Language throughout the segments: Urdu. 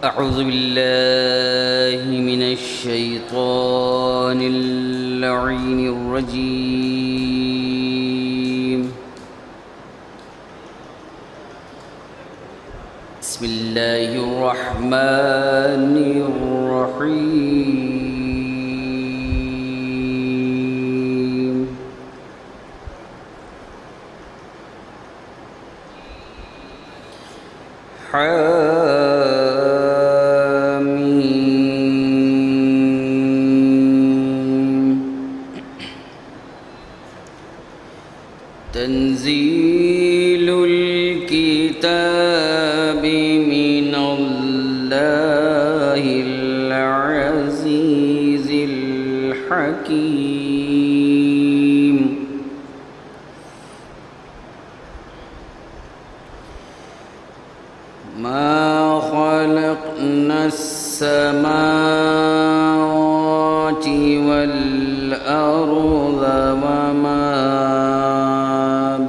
أعوذ بالله من الشيطان اللعين الرجيم. بسم الله الرحمن الرحيم. تنزيل الكتاب من الله العزيز الحكيم. ما خلقنا السماوات والأرض وما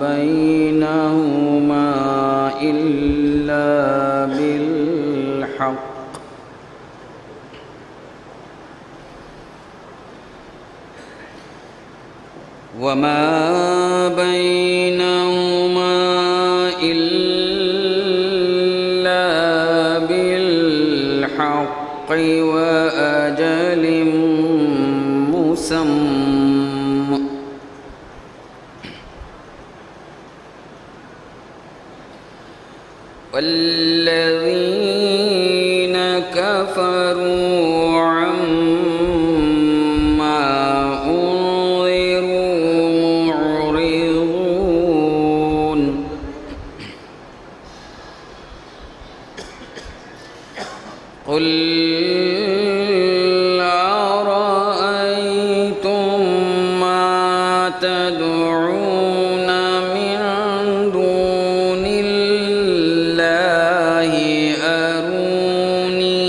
بينهما إلا بالحق وما بينهما إلا بالحق وأجل مسمى. والذين كفروا عما أنذروا معرضون. قل أرأيتم ما تدعون من دون الله أروني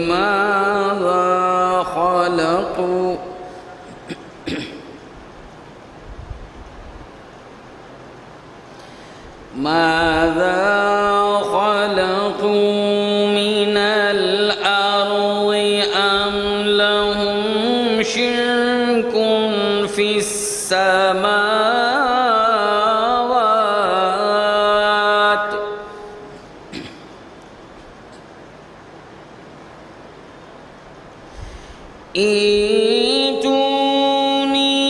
ماذا خلقوا من الأرض أم لهم شرك في السماوات ائتوني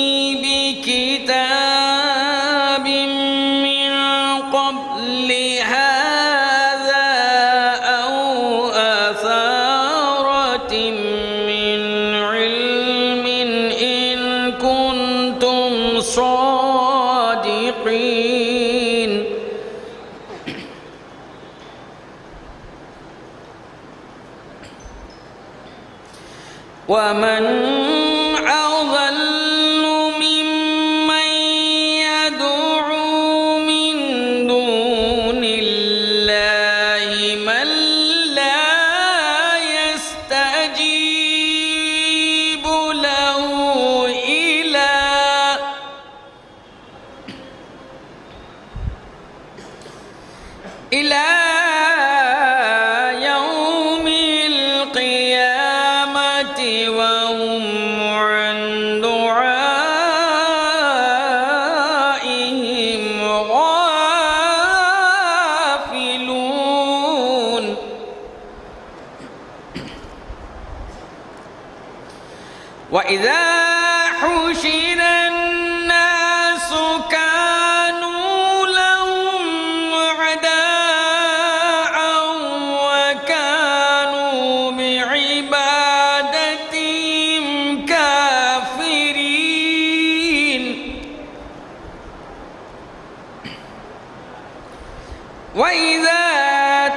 صادقين ومن أضل ممن يدعو من دون الله من لا يستجيب له إلى يوم القيامة وهم عن دعائهم غافلون وإذا حشر الناس كانوا لهم أعداء وكانوا بعبادتهم كافرين وإذا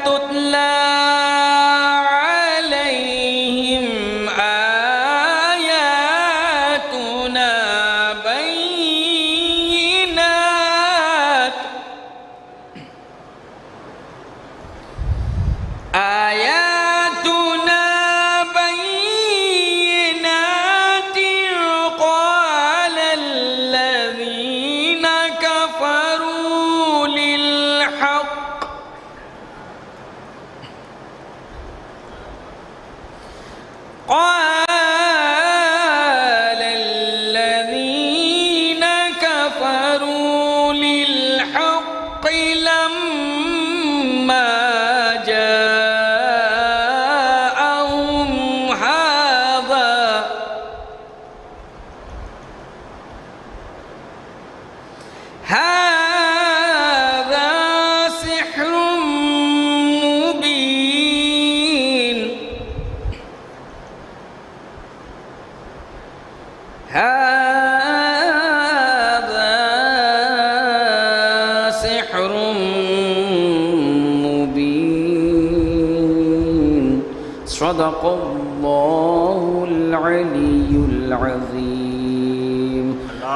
تتلى عليهم آياتنا بينات قال الذين كفروا للحق لما جاءهم هذا سحر مبين هذا سحر مبين صدق الله العلي العظيم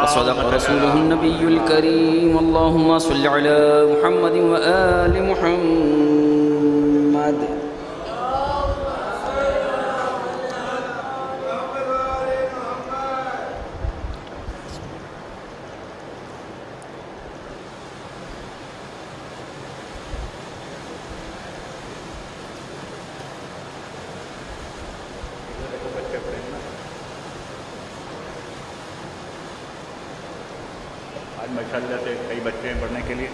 وصدق رسوله النبي الكريم اللهم صل على محمد وآل محمد آج ماشاءاللہ سے کئی بچے ہیں پڑھنے کے لیے.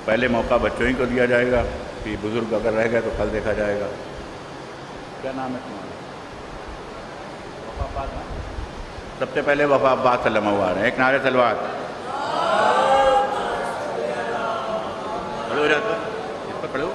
پہلے موقع بچوں ہی کو دیا جائے گا، کہ بزرگ اگر رہ گئے تو کل دیکھا جائے گا. کیا نام ہے تمہارا؟ وفا عباس. سب سے پہلے وفا عباس سلم ہوا رہے ہیں. ایک نعرہ صلوات. کھڑے ہو جاتا اس پر کھڑے ہو.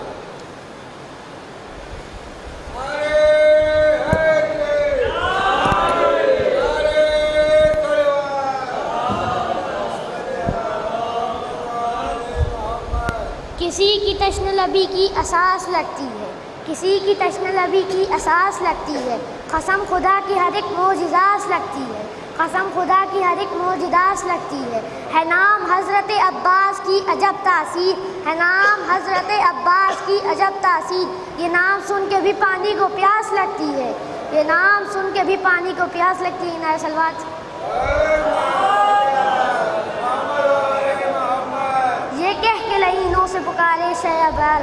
کسی کی تشن لبی کی اساس لگتی ہے، کسی کی تشن لبی کی اساس لگتی ہے. قسم خدا کی ہر ایک معجزات لگتی ہے، قسم خدا کی ہر ایک معجزات لگتی ہے. ہے نام حضرت عباس کی عجب تاثیر، ہے نام حضرت عباس کی عجب تاثیر. یہ نام سن کے بھی پانی کو پیاس لگتی ہے، یہ نام سن کے بھی پانی کو پیاس لگتی ہے. نعرہ صلوات. یہ کہہ کے لعینوں سے پکارے شیعبر،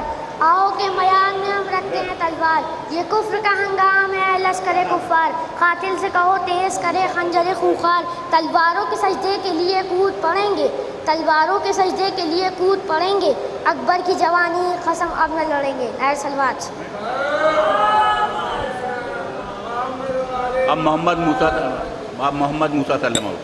آؤ کے میان میں ہم رکھتے ہیں تلوار. یہ کفر کا ہنگام ہے لشکر کفار، قاتل سے کہو تیز کرے خنجر خوخار. تلواروں کے سجدے کے لیے کود پڑیں گے، تلواروں کے سجدے کے لیے کود پڑیں گے. اکبر کی جوانی قسم اب نہ لڑیں گے. نعرہ صلوات. اب محمد موسیٰ صلی اللہ.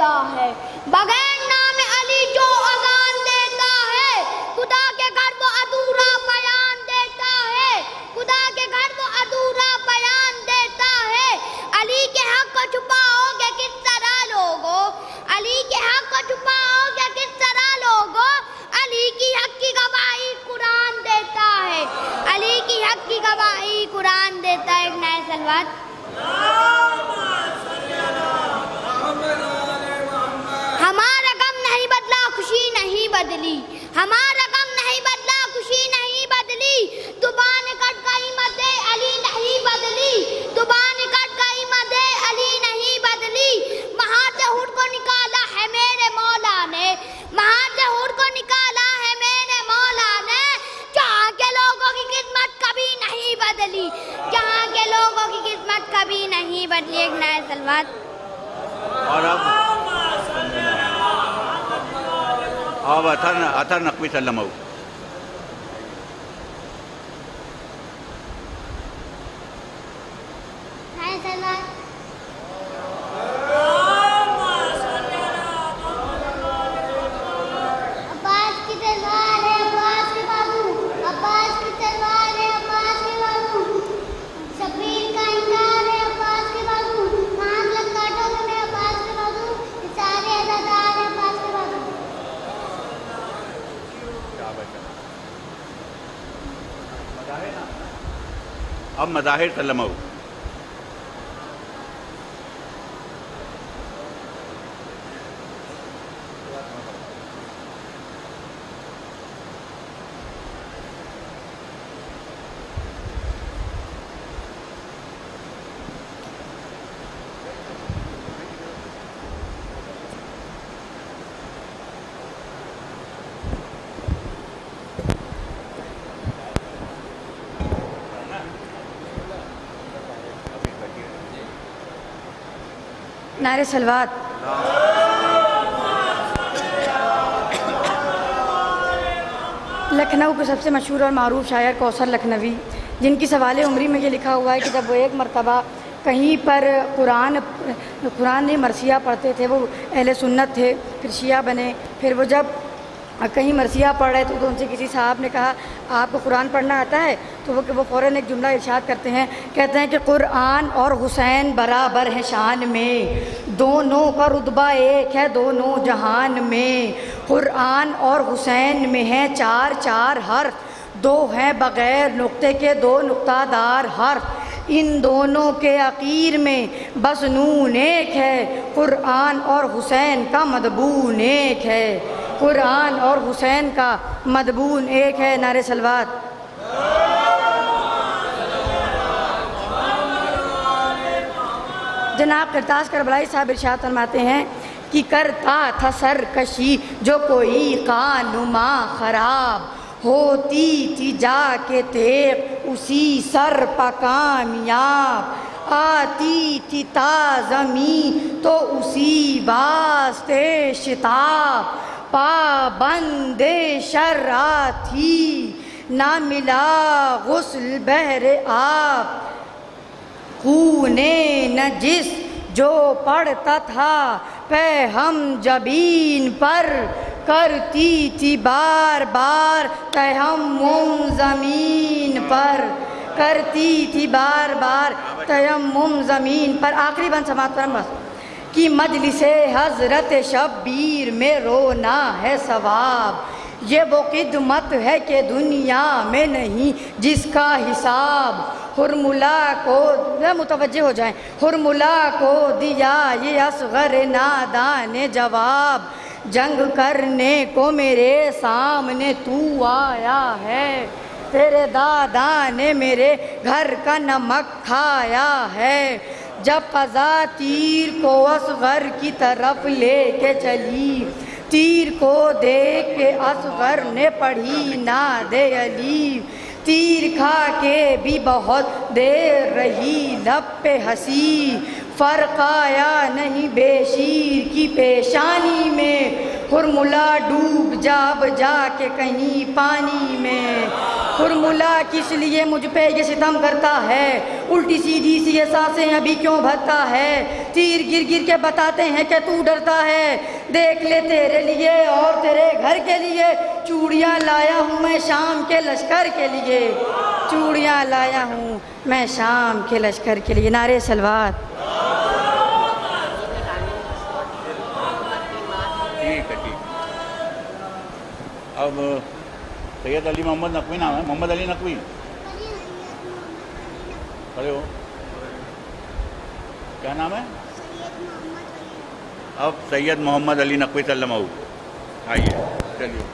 دیتا ہے، بغیر نام علی جو اذان دیتا ہے، خدا کے گھر وہ ادھورا بیان دیتا ہے، خدا کے گھر وہ ادھورا بیان دیتا ہے۔ علی کے حق کو چھپاؤ گے کس طرح لوگو، علی کے حق کو چھپاؤ گے کس طرح لوگو، علی کی حق کی گواہی قرآن دیتا ہے، علی کی حق کی گواہی قرآن دیتا ہے۔ ایک نئے سلوات۔ ہمارا غم نہیں بدلا خوشی نہیں بدلی، ہمارا غم نہیں بدلا خوشی نہیں بدلی، زبان کٹ گئی مد علی نہیں بدلی، زبان کٹ گئی مد علی نہیں بدلی۔ وہاں سے ہڈ کو نکالا ہے میرے مولا نے، وہاں سے ہڈ کو نکالا ہے میرے مولا نے، جہاں کے لوگوں کی قسمت کبھی نہیں بدلی، جہاں کے لوگوں کی قسمت کبھی نہیں بدلی۔ ایک نئے سلوات۔ اور اب اثر نقوی سلمہ۔ نئے سلوات۔ عباس کی تلوار ہے عباس کے بابو، عباس کی تلوار ہے عباس کے بابو، شبیر کا انکار ہے عباس کے بابو، ہاتھ لگ کاٹو تمہیں عباس کے بابو، سارے ازادار ہے عباس کے بابو۔ اب مظاہر سلمہ۔ نعرہ سلوات۔ لکھنؤ کے سب سے مشہور اور معروف شاعر کوثر لکھنوی، جن کی سوال عمری میں یہ لکھا ہوا ہے کہ جب وہ ایک مرتبہ کہیں پر قرآن مرثیہ پڑھتے تھے، وہ اہل سنت تھے، پھر شیعہ بنے، پھر وہ جب کہیں مرثیہ پڑھ رہے تھے تو ان سے کسی صاحب نے کہا آپ کو قرآن پڑھنا آتا ہے؟ تو وہ فوراً ایک جملہ ارشاد کرتے ہیں، کہتے ہیں کہ قرآن اور حسین برابر ہیں شان میں، دونوں کا رتبہ ایک ہے دونوں جہان میں، قرآن اور حسین میں ہیں چار چار حرف، دو ہیں بغیر نقطے کے دو نقطہ دار حرف، ان دونوں کے اخیر میں بس نون ایک ہے، قرآن اور حسین کا مدبون ایک ہے، قرآن اور حسین کا مدبون ایک ہے۔ نعرہ سلوات۔ جناب کرتاز کربلائی صاحب ارشاد فرماتے ہیں کہ کرتا تھا سرکشی جو کوئی خانما خراب، ہوتی تھی جا کے تیغ اسی سر پہ کامیاب، آتی تھی تازمی تو اسی واسطے شتاب، پابند شرع تھی نہ ملا غسل بہر آب، خون نجس جو پڑتا تھا پہ ہم جبین پر، کرتی تھی بار بار تیمم زمین پر، کرتی تھی بار بار تیمم زمین پر۔ آخری بند سماعت فرم بس کہ مجلس حضرت شبیر میں رونا ہے ثواب، یہ وہ خدمت ہے کہ دنیا میں نہیں جس کا حساب، حرملا کو متوجہ ہو جائیں، حرملا کو دیا یہ اصغر نادان جواب، جنگ کرنے کو میرے سامنے تو آیا ہے، تیرے دادا نے میرے گھر کا نمک کھایا ہے، جب قضا تیر کو اصغر کی طرف لے کے چلی، تیر کو دیکھ کے اصغر نے پڑھی ناد علی، تیر کھا کے بھی بہت دیر رہی لب پہ ہنسی، فرق آیا نہیں بے شیر کی پیشانی میں، حرملا ڈوب جاب جا کے کہیں پانی میں، حرملا کس لیے مجھ پہ یہ ستم کرتا ہے، الٹی سیدھی سی یہ سانسیں ابھی کیوں بھرتا ہے، تیر گر گر کے بتاتے ہیں کہ تو ڈرتا ہے، دیکھ لے تیرے لیے اور تیرے گھر کے لیے چوڑیاں لایا ہوں میں شام کے لشکر کے لیے، چوڑیاں لایا ہوں میں شام کے لشکر کے لیے۔ نعرے صلوات۔ ٹھیک ہے، ٹھیک۔ اب سید علی محمد نقوی نام ہے، محمد علی نقوی، کھڑے ہو، کیا نام ہے؟ اب سید محمد علی نقوی صلی اللہ علیہ وسلم، آئیے چلیے۔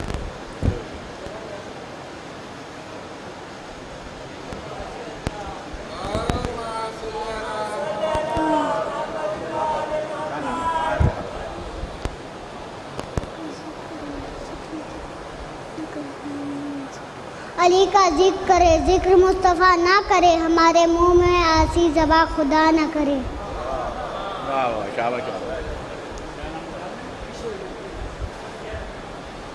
علی کا ذکر کرے، ذکر مصطفیٰ نہ کرے، ہمارے منہ میں آسی زباں خدا نہ کرے۔ واہ واہ، شاباش شاباش۔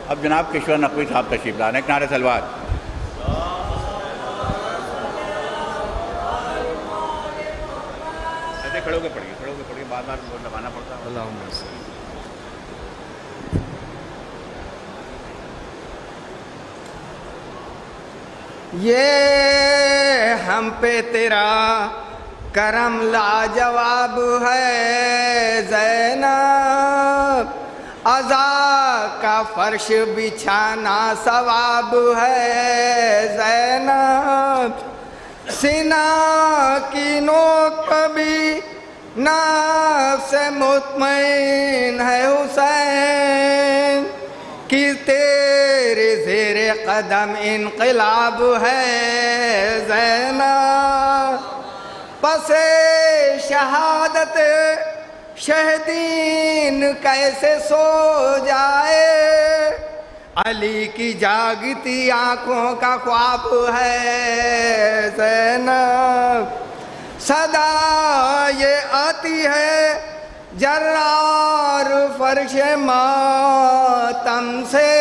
اب جناب کشور نقوی صاحب تشریف لا رہے ہیں، نعرہ صلوات۔ ایسے کھڑے ہو کے پڑھیے، کھڑے ہو کے پڑھیے، بار بار دبانا پڑتا ہے۔ اللہم صل۔ یہ ہم پہ تیرا کرم لاجواب ہے زینب، عزا کا فرش بچھانا ثواب ہے زینب، سینہ کی نوک کبھی نفس مطمئن ہے حسین، کہ تیرے زیر قدم انقلاب ہے زینب، پس شہادت شہدین کیسے سو جائے، علی کی جاگتی آنکھوں کا خواب ہے زینب، صدا یہ آتی ہے جرار فرش ماتم سے،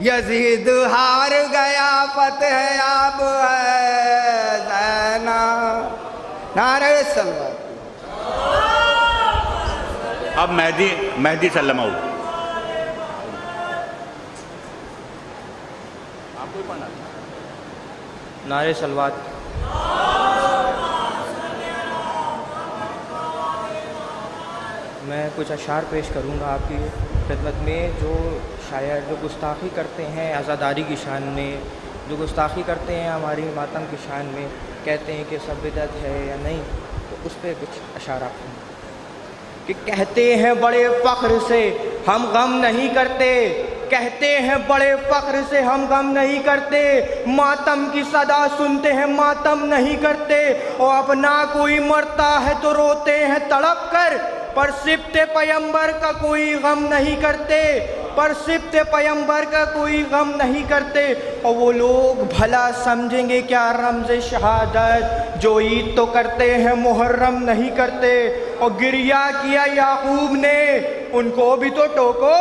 یزید ہار گیا فتح یاب ہے زینب۔ نعرہ صلوات۔ اب مہدی صلی اللہ علیہ وسلم، آپ کو پڑھنا؟ نعرہ صلوات۔ میں کچھ اشعار پیش کروں گا آپ کی خدمت میں، جو شاعر جو گستاخی کرتے ہیں عزاداری کی شان میں، جو گستاخی کرتے ہیں ہماری ماتم کی شان میں، کہتے ہیں کہ سب بدعت ہے یا نہیں، تو اس پہ کچھ اشعار آپ سنیں کہ کہتے ہیں بڑے فخر سے ہم غم نہیں کرتے، کہتے ہیں بڑے فخر سے ہم غم نہیں کرتے، ماتم کی صدا سنتے ہیں ماتم نہیں کرتے، اور اپنا کوئی مرتا ہے تو روتے ہیں تڑپ کر، پر سبت پیمبر کا کوئی غم نہیں کرتے، پر سبت پیمبر کا کوئی غم نہیں کرتے، اور وہ لوگ بھلا سمجھیں گے کیا رمز شہادت، جو عید تو کرتے ہیں محرم نہیں کرتے، اور گریہ کیا یعقوب نے ان کو بھی تو ٹوکو،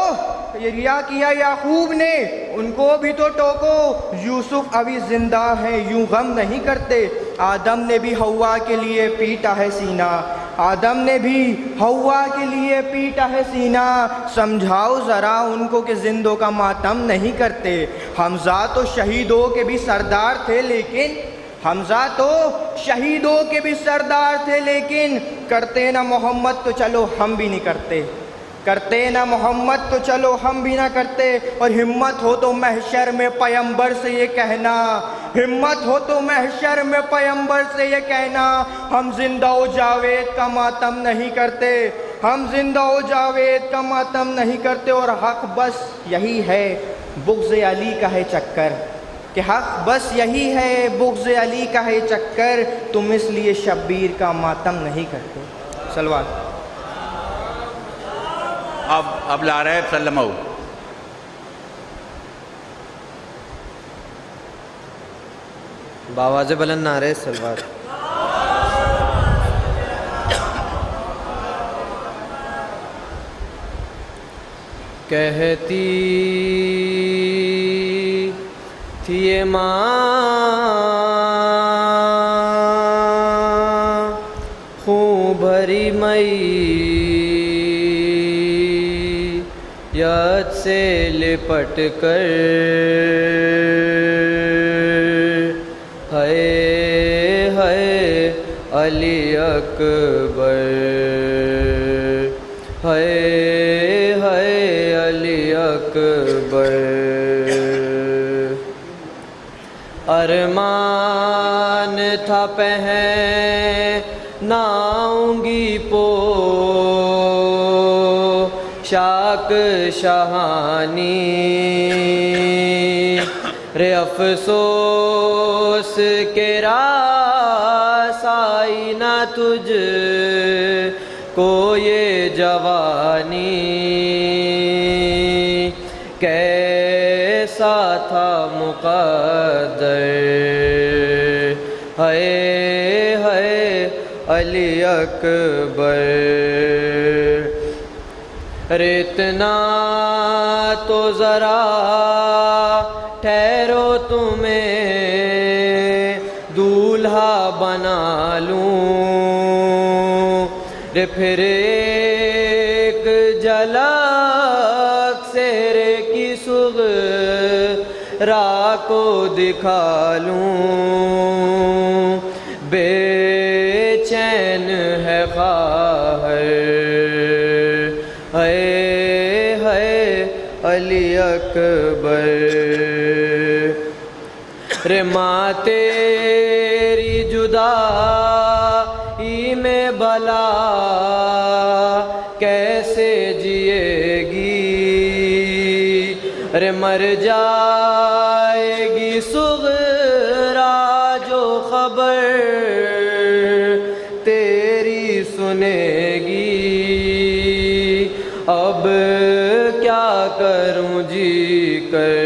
گریہ کیا یعقوب نے ان کو بھی تو ٹوکو، یوسف ابھی زندہ ہے یوں غم نہیں کرتے، آدم نے بھی حوا کے لیے پیٹا ہے سینہ، آدم نے بھی حوا کے لیے پیٹا ہے سینہ، سمجھاؤ ذرا ان کو کہ زندوں کا ماتم نہیں کرتے، حمزہ تو شہیدوں کے بھی سردار تھے لیکن حمزہ تو شہیدوں کے بھی سردار تھے لیکن کرتے نہ محمد تو چلو ہم بھی نہیں کرتے، کرتے نہ محمد تو چلو ہم بھی نہ کرتے، اور ہمت ہو تو محشر میں پیمبر سے یہ کہنا، ہمت ہو تو محشر میں پیمبر سے یہ کہنا، ہم زندہ و جاوید کا ماتم نہیں کرتے، ہم زندہ و جاوید کا ماتم نہیں کرتے، اور حق بس یہی ہے بغض علی کا ہے چکر، کہ حق بس یہی ہے بغض علی کا ہے چکر، تم اس لیے شبیر کا ماتم نہیں کرتے۔ صلوات۔ اب لا رہے سلمہ، باواز بلند نعرہ صلوات۔ کہتی تھی یہ ماں معیت سے لپٹ کر ہے علی اکبر ہے علی اکبر ارمان تھا پہناؤں گی پوشاک شاہانی رے افسوس کے راس آئی نہ تجھ کو یہ جوانی کیسا تھا مقدر ہے علی اکبر اتنا تو ذرا ٹھہرو تمہیں دولہا بنا لوں پھر ایک جھلک سہرے کی صغرا کو دکھا لوں بے چین ہے خواہر ہے علی اکبر ماں تیری جدائی میں بلا کیسے جیے گی مر جائے گی صغرا جو خبر تیری سنے گی اب کیا کروں جی کر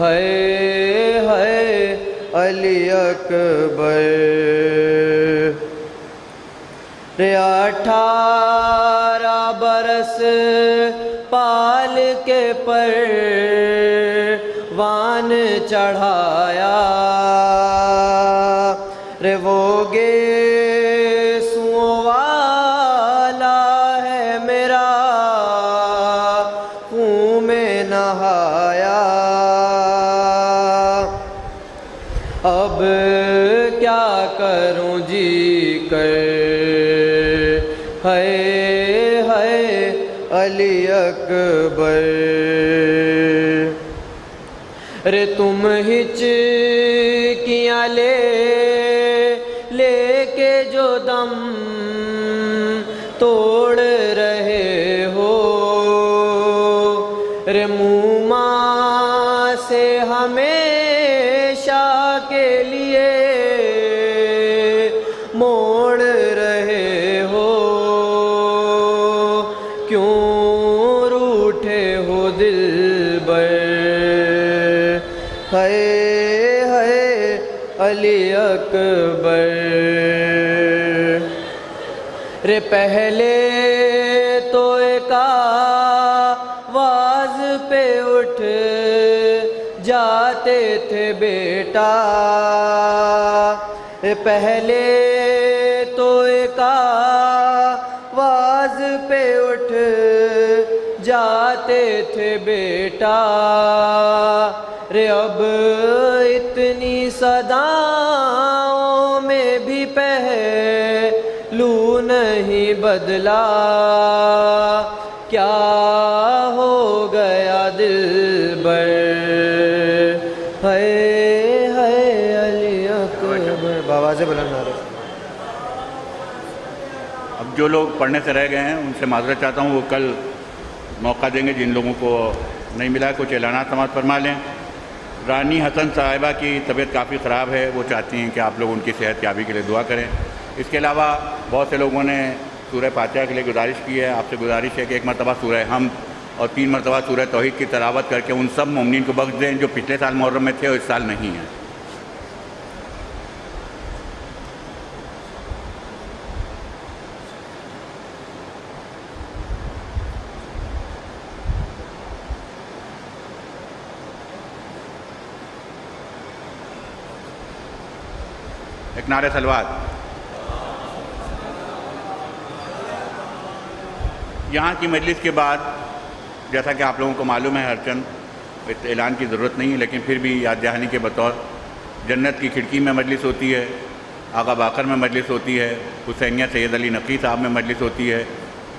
ہے علی اکبر 18 برس پال کے پروان چڑھایا وہ گیسوں والا ہے میرا خون میں نہایا اب کیا کروں جی کر ہے علی اکبر تم ہچکیاں لے کے جو دم توڑ رہے ہو منہ ماں سے ہمیشہ کے لیے موڑ رہے ہو کیوں روٹھے ہو دلبر ہے علی اکبر پہلے تو ایک آواز پہ اٹھ جاتے تھے بیٹا پہلے تو ایک آواز پہ اٹھ جاتے تھے بیٹا اب اتنی صداؤں میں بھی پہلو نہیں بدلا کیا ہو گیا دلبر ہے علی اکبر بابا سے بلند نعرہ اب جو لوگ پڑھنے سے رہ گئے ہیں ان سے معذرت چاہتا ہوں وہ کل موقع دیں گے جن لوگوں کو نہیں ملا کچھ اعلانات سماعت فرما لیں رانی حسن صاحبہ کی طبیعت کافی خراب ہے وہ چاہتی ہیں کہ آپ لوگ ان کی صحت یابی کے لیے دعا کریں اس کے علاوہ بہت سے لوگوں نے سورہ فاتحہ کے لیے گزارش کی ہے آپ سے گزارش ہے کہ 1 مرتبہ سورہ حمد اور 3 مرتبہ سورہ توحید کی تلاوت کر کے ان سب مومنین کو بخش دیں جو پچھلے سال محرم میں تھے اور اس سال نہیں ہیں ایک نعرہ صلوات یہاں کی مجلس کے بعد جیسا کہ آپ لوگوں کو معلوم ہے، ہر چند اعلان کی ضرورت نہیں ہے، لیکن پھر بھی یاد دہانی کے بطور جنت کی کھڑکی میں مجلس ہوتی ہے، آغا باقر میں مجلس ہوتی ہے، حسینیہ سید علی نقی صاحب میں مجلس ہوتی ہے،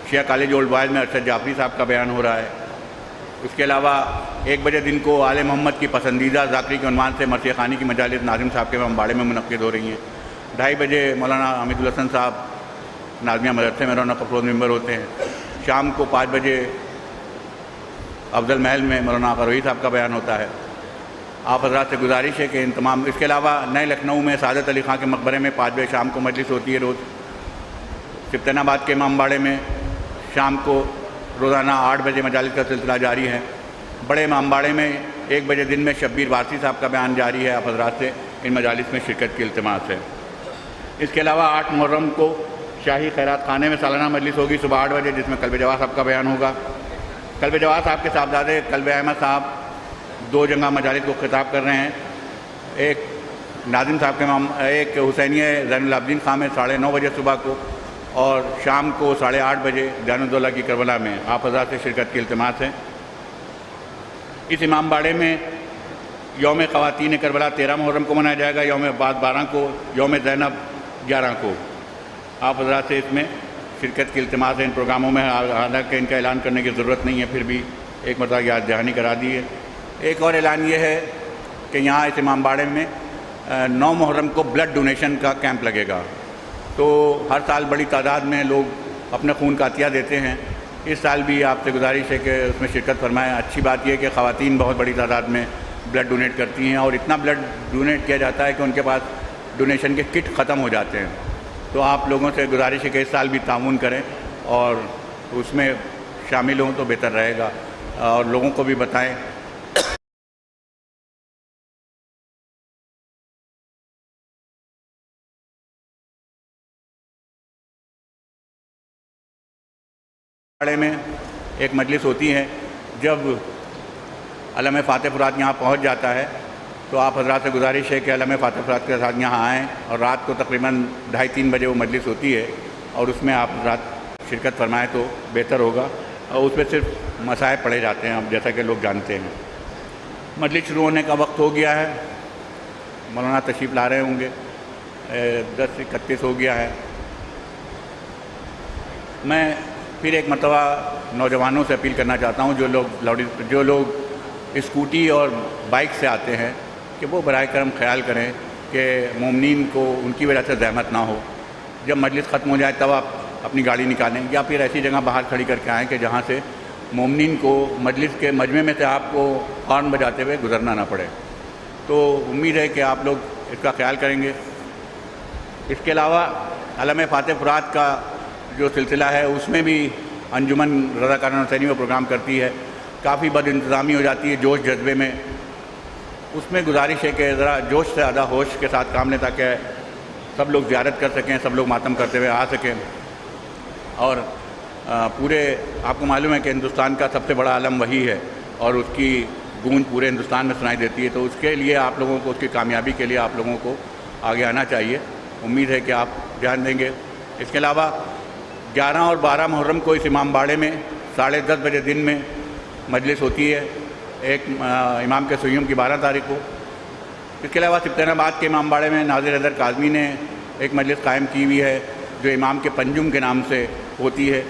شیعہ کالج اولڈ بوائز میں ارشد جعفری صاحب کا بیان ہو رہا ہے۔ اس کے علاوہ 1 بجے دن کو آل محمد کی پسندیدہ ذاکری کے عنوان سے مرثیہ خوانی کی مجالس ناظم صاحب کے امباڑے میں منعقد ہو رہی ہیں۔ 2:30 بجے مولانا حمید الحسن صاحب ناظمیہ مدرسے میں رونق افروز ممبر ہوتے ہیں۔ شام کو 5 بجے افضل محل میں مولانا آقا روحی صاحب کا بیان ہوتا ہے۔ آپ حضرات سے گزارش ہے کہ ان تمام، اس کے علاوہ نئے لکھنؤ میں سعادت علی خان کے مقبرے میں 5 بجے شام کو مجلس ہوتی ہے روز۔ سبطین آباد کے امام باڑے میں شام کو روزانہ 8 بجے مجالس کا سلسلہ جاری ہے۔ بڑے امام باڑے میں 1 بجے دن میں شبیر وارثی صاحب کا بیان جاری ہے۔ آپ حضرات سے ان مجالس میں شرکت کی التماس ہے۔ اس کے علاوہ 8 محرم کو شاہی خیرات خانے میں سالانہ مجلس ہوگی صبح 8 بجے، جس میں قلب جواز صاحب کا بیان ہوگا۔ قلب جواز صاحب کے صاحبزادے قلب احمد صاحب 2 جگہ مجالس کو خطاب کر رہے ہیں، ایک ناظم صاحب کے ایک حسینیہ زین العابدین خان میں 9:30 بجے صبح کو، اور شام کو 8:30 بجے جان الدولہ کی کربلا میں۔ آپ حضرات سے شرکت کی التماس ہے۔ اس امام باڑے میں یوم خواتین کربلا 13 محرم کو منایا جائے گا، یوم عباس 12 کو، یوم زینب 11 کو۔ آپ حضرات سے اس میں شرکت کی التماس ہے۔ ان پروگراموں میں حالانکہ ان کا اعلان کرنے کی ضرورت نہیں ہے، پھر بھی ایک مرتبہ یاد دہانی کرا دی ہے۔ ایک اور اعلان یہ ہے کہ یہاں اس امام باڑے میں 9 محرم کو بلڈ ڈونیشن کا کیمپ لگے گا، تو ہر سال بڑی تعداد میں لوگ اپنے خون کا عطیہ دیتے ہیں۔ اس سال بھی آپ سے گزارش ہے کہ اس میں شرکت فرمائیں۔ اچھی بات یہ ہے کہ خواتین بہت بڑی تعداد میں بلڈ ڈونیٹ کرتی ہیں، اور اتنا بلڈ ڈونیٹ کیا جاتا ہے کہ ان کے پاس ڈونیشن کے کٹ ختم ہو جاتے ہیں۔ تو آپ لوگوں سے گزارش ہے کہ اس سال بھی تعاون کریں اور اس میں شامل ہوں تو بہتر رہے گا، اور لوگوں کو بھی بتائیں۔ میں ایک مجلس ہوتی ہے، جب علم فاتح فرات یہاں پہنچ جاتا ہے تو آپ حضرات سے گزارش ہے کہ علم فاتح فرات کے ساتھ یہاں آئیں، اور رات کو تقریباً 2:30-3 بجے وہ مجلس ہوتی ہے، اور اس میں آپ حضرات شرکت فرمائیں تو بہتر ہوگا، اور اس میں صرف مسائل پڑھے جاتے ہیں، اب جیسا کہ لوگ جانتے ہیں۔ مجلس شروع ہونے کا وقت ہو گیا ہے، مولانا تشریف لا رہے ہوں گے، 10:31 ہو گیا ہے۔ میں پھر ایک مرتبہ نوجوانوں سے اپیل کرنا چاہتا ہوں، جو لوگ اسکوٹی اور بائک سے آتے ہیں، کہ وہ براہ کرم خیال کریں کہ مومنین کو ان کی وجہ سے زحمت نہ ہو۔ جب مجلس ختم ہو جائے تب آپ اپنی گاڑی نکالیں، یا پھر ایسی جگہ باہر کھڑی کر کے آئیں کہ جہاں سے مومنین کو مجلس کے مجمع میں سے آپ کو ہارن بجاتے ہوئے گزرنا نہ پڑے۔ تو امید ہے کہ آپ لوگ اس کا خیال کریں گے۔ اس کے علاوہ علم فاتح فرات کا جو سلسلہ ہے، اس میں بھی انجمن رضاکارانہ حسینی وہ پروگرام کرتی ہے، کافی بد انتظامی ہو جاتی ہے جوش جذبے میں۔ اس میں گزارش ہے کہ ذرا جوش سے زیادہ ہوش کے ساتھ کام لیں، تاکہ سب لوگ زیارت کر سکیں، سب لوگ ماتم کرتے ہوئے آ سکیں۔ اور پورے آپ کو معلوم ہے کہ ہندوستان کا سب سے بڑا علم وہی ہے، اور اس کی گونج پورے ہندوستان میں سنائی دیتی ہے، تو اس کے لیے آپ لوگوں کو، اس کی کامیابی کے لیے آپ لوگوں کو آگے آنا چاہیے۔ امید ہے کہ آپ دھیان دیں گے۔ اس کے علاوہ 11 اور 12 محرم کو اس امام باڑے میں 10:30 بجے دن میں مجلس ہوتی ہے، ایک امام کے سیوم کی 12 تاریخ کو۔ اس کے علاوہ سبطین آباد کے امام باڑے میں ناظر حیدر کاظمی نے ایک مجلس قائم کی ہوئی ہے، جو امام کے پنجم کے نام سے ہوتی ہے،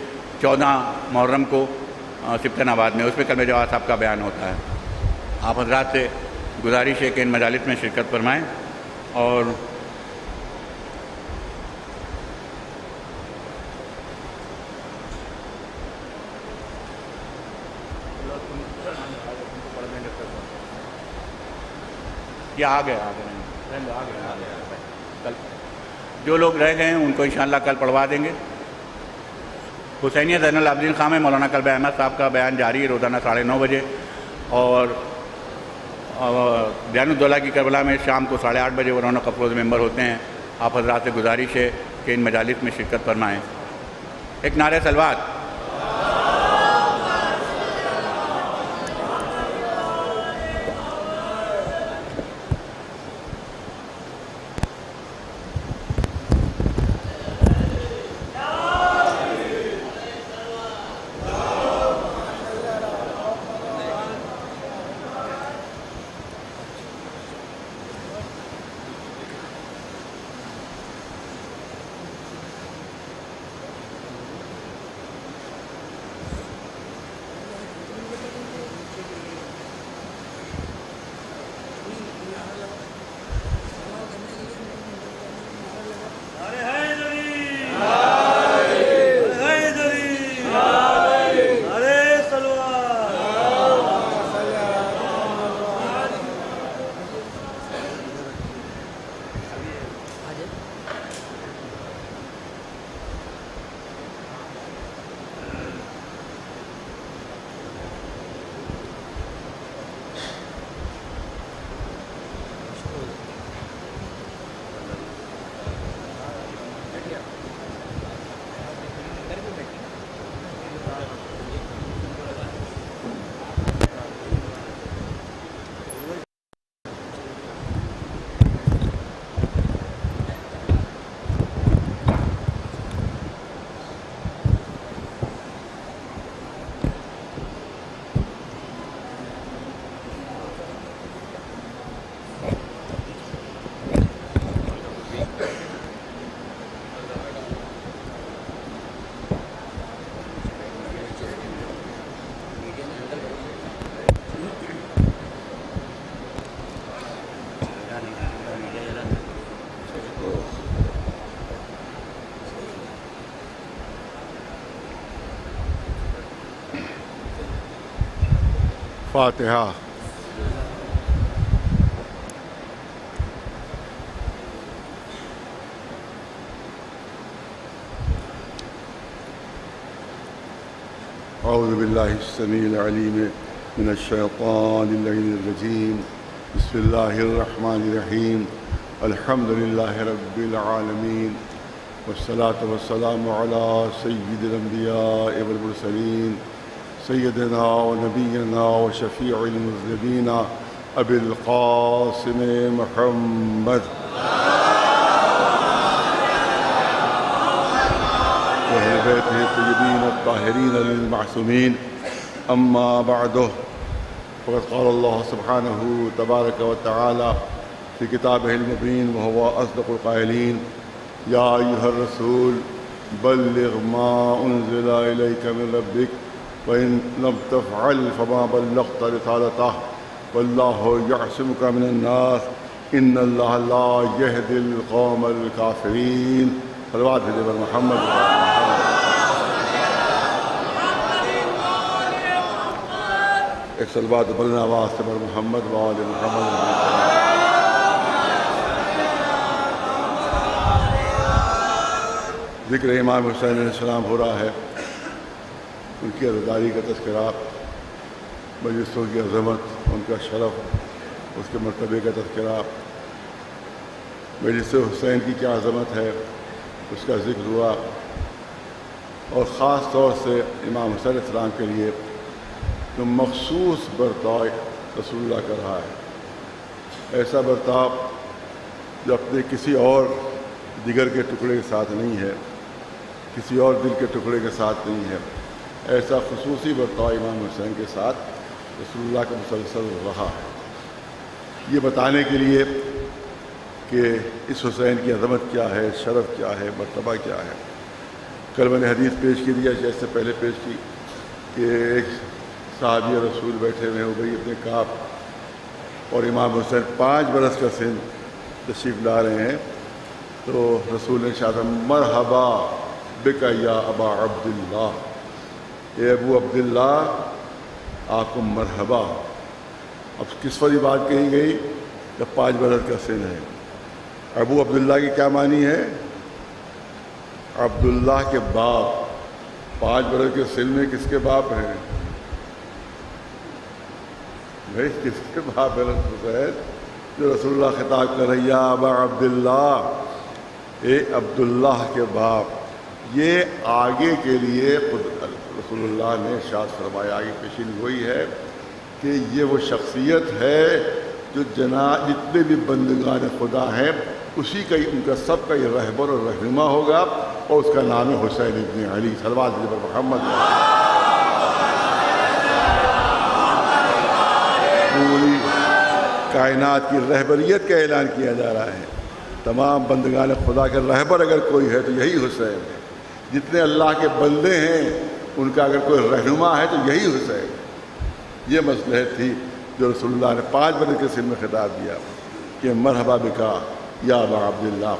14 محرم کو سبطین آباد میں۔ اس میں قلب جواز صاحب کا بیان ہوتا ہے۔ آپ حضرات سے گزارش ہے کہ ان مجالس میں شرکت فرمائیں، اور یہ آ گئے کل جو لوگ رہ گئے ہیں ان کو انشاءاللہ کل پڑھوا دیں گے۔ حسینیہ زین العابدین خان میں مولانا قلب احمد صاحب کا بیان جاری ہے روزانہ 9:30 بجے، اور جان الدولہ کی کربلا میں شام کو 8:30 بجے وہ رونق افروز ممبر ہوتے ہیں۔ آپ حضرات سے گزارش ہے کہ ان مجالس میں شرکت فرمائیں۔ ایک نعرہ صلوات۔ فاتحہ۔ اعوذ باللہ السمیع العلیم من الشیطان اللعین الرجیم، بسم اللہ الرحمن الرحیم، الحمد للہ رب العالمین، والصلاة والسلام علی سید الانبیاء والمرسلین، سیدنا و نبینا و شفیع المذنبین ابی القاسم محمد وأهل بيته الطيبين الطاهرين المعصومين، أما بعد، فقد قال الله سبحانه تبارك وتعالى في كتابه المبين وهو أصدق القائلين: يا أيها الرسول بلغ ما أنزل إليك من ربك وإن لم تفعل فما بلغت رسالته والله يعصمك من الناس إن الله لا يهدي القوم الكافرين۔ صلوات على محمد۔ ایک صلوات بلند آواز سے بر محمد وآل محمد۔ ذکر امام حسین علیہ السلام ہو رہا ہے، ان کی عزاداری کا تذکرہ، مجلسوں کی عظمت، ان کا شرف، اس کے مرتبے کا تذکرہ، مجلس حسین کی کیا عظمت ہے اس کا ذکر ہوا، اور خاص طور سے امام حسین علیہ السلام کے لیے جو مخصوص برتاؤ رسول اللہ کر رہا ہے، ایسا برتاؤ جو اپنے کسی اور جگر کے ٹکڑے کے ساتھ نہیں ہے، کسی اور دل کے ٹکڑے کے ساتھ نہیں ہے، ایسا خصوصی برتاؤ امام حسین کے ساتھ رسول اللہ کا مسلسل رہا ہے۔ یہ بتانے کے لیے کہ اس حسین کی عظمت کیا ہے، شرف کیا ہے، مرتبہ کیا ہے، کل میں نے حدیث پیش کی دیا، جیسے پہلے پیش کی کہ ایک صحابی رسول بیٹھے ہوئے ہیں ابی بن کعب، اور امام حسین 5 برس کا سن تشریف لا رہے ہیں، تو رسول نے ارشاد مرحبا بک یا ابا عبداللہ، اے ابو عبداللہ آپ کو مرحبا۔ اب کس پر یہ بات کہی گئی؟ جب 5 برس کا سن ہے۔ ابو عبداللہ کی کیا معنی ہے؟ عبداللہ کے باپ۔ 5 برس کے سن میں کس کے باپ ہیں؟ بھائی کس کے باپ ہے حسین؟ جو رسول اللہ خطاب کر رہے یا ابا عبداللہ، اے عبداللہ کے باپ۔ یہ آگے کے لیے خود رسول اللہ نے ارشاد فرمایا، آگے پیشین گوئی ہے کہ یہ وہ شخصیت ہے جو جتنے بھی بندگان خدا ہیں اسی کا ان کا سب کا یہ رہبر اور رہنما ہوگا، اور اس کا نام ہے حسین ابن علی۔ صلوات علی محمد۔ پوری کائنات کی رہبریت کا اعلان کیا جا رہا ہے، تمام بندگان خدا کے رہبر اگر کوئی ہے تو یہی حسین ہے، جتنے اللہ کے بندے ہیں ان کا اگر کوئی رہنما ہے تو یہی حسین ہے۔ یہ مصلحت تھی جو رسول اللہ نے 5 برس کے سن میں خطاب دیا کہ مرحبا بکا یا ابا عبداللہ۔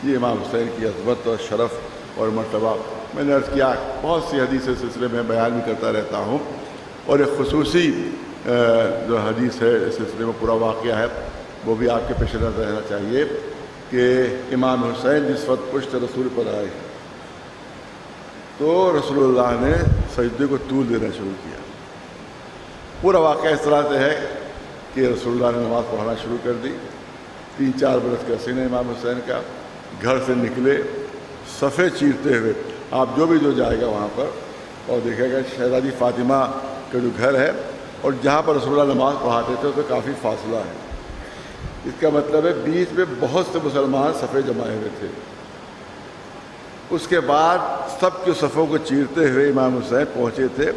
یہ امام حسین کی عظمت اور شرف اور مرتبہ میں نے عرض کیا، بہت سی حدیث اس سلسلے میں بیان بھی کرتا رہتا ہوں، اور ایک خصوصی جو حدیث ہے اس سلسلے میں پورا واقعہ ہے وہ بھی آپ کے پیش نظر رہنا چاہیے کہ امام حسین جس وقت پشت رسول پر آئے تو رسول اللہ نے سجدے کو طول دینا شروع کیا۔ پورا واقعہ اس طرح سے ہے کہ رسول اللہ نے نماز پڑھانا شروع کر دی، 3-4 برس کا سن ہے امام حسین کا، گھر سے نکلے صفے چیرتے ہوئے، آپ جو جائے گا وہاں پر اور دیکھے گا شہزادی فاطمہ کا جو گھر ہے اور جہاں پر رسول اللہ نماز پڑھاتے تھے تو کافی فاصلہ ہے، اس کا مطلب ہے بیچ میں بہت سے مسلمان صفے جمائے ہوئے تھے۔ اس کے بعد سب کے صفوں کو چیرتے ہوئے امام حسین پہنچے تھے،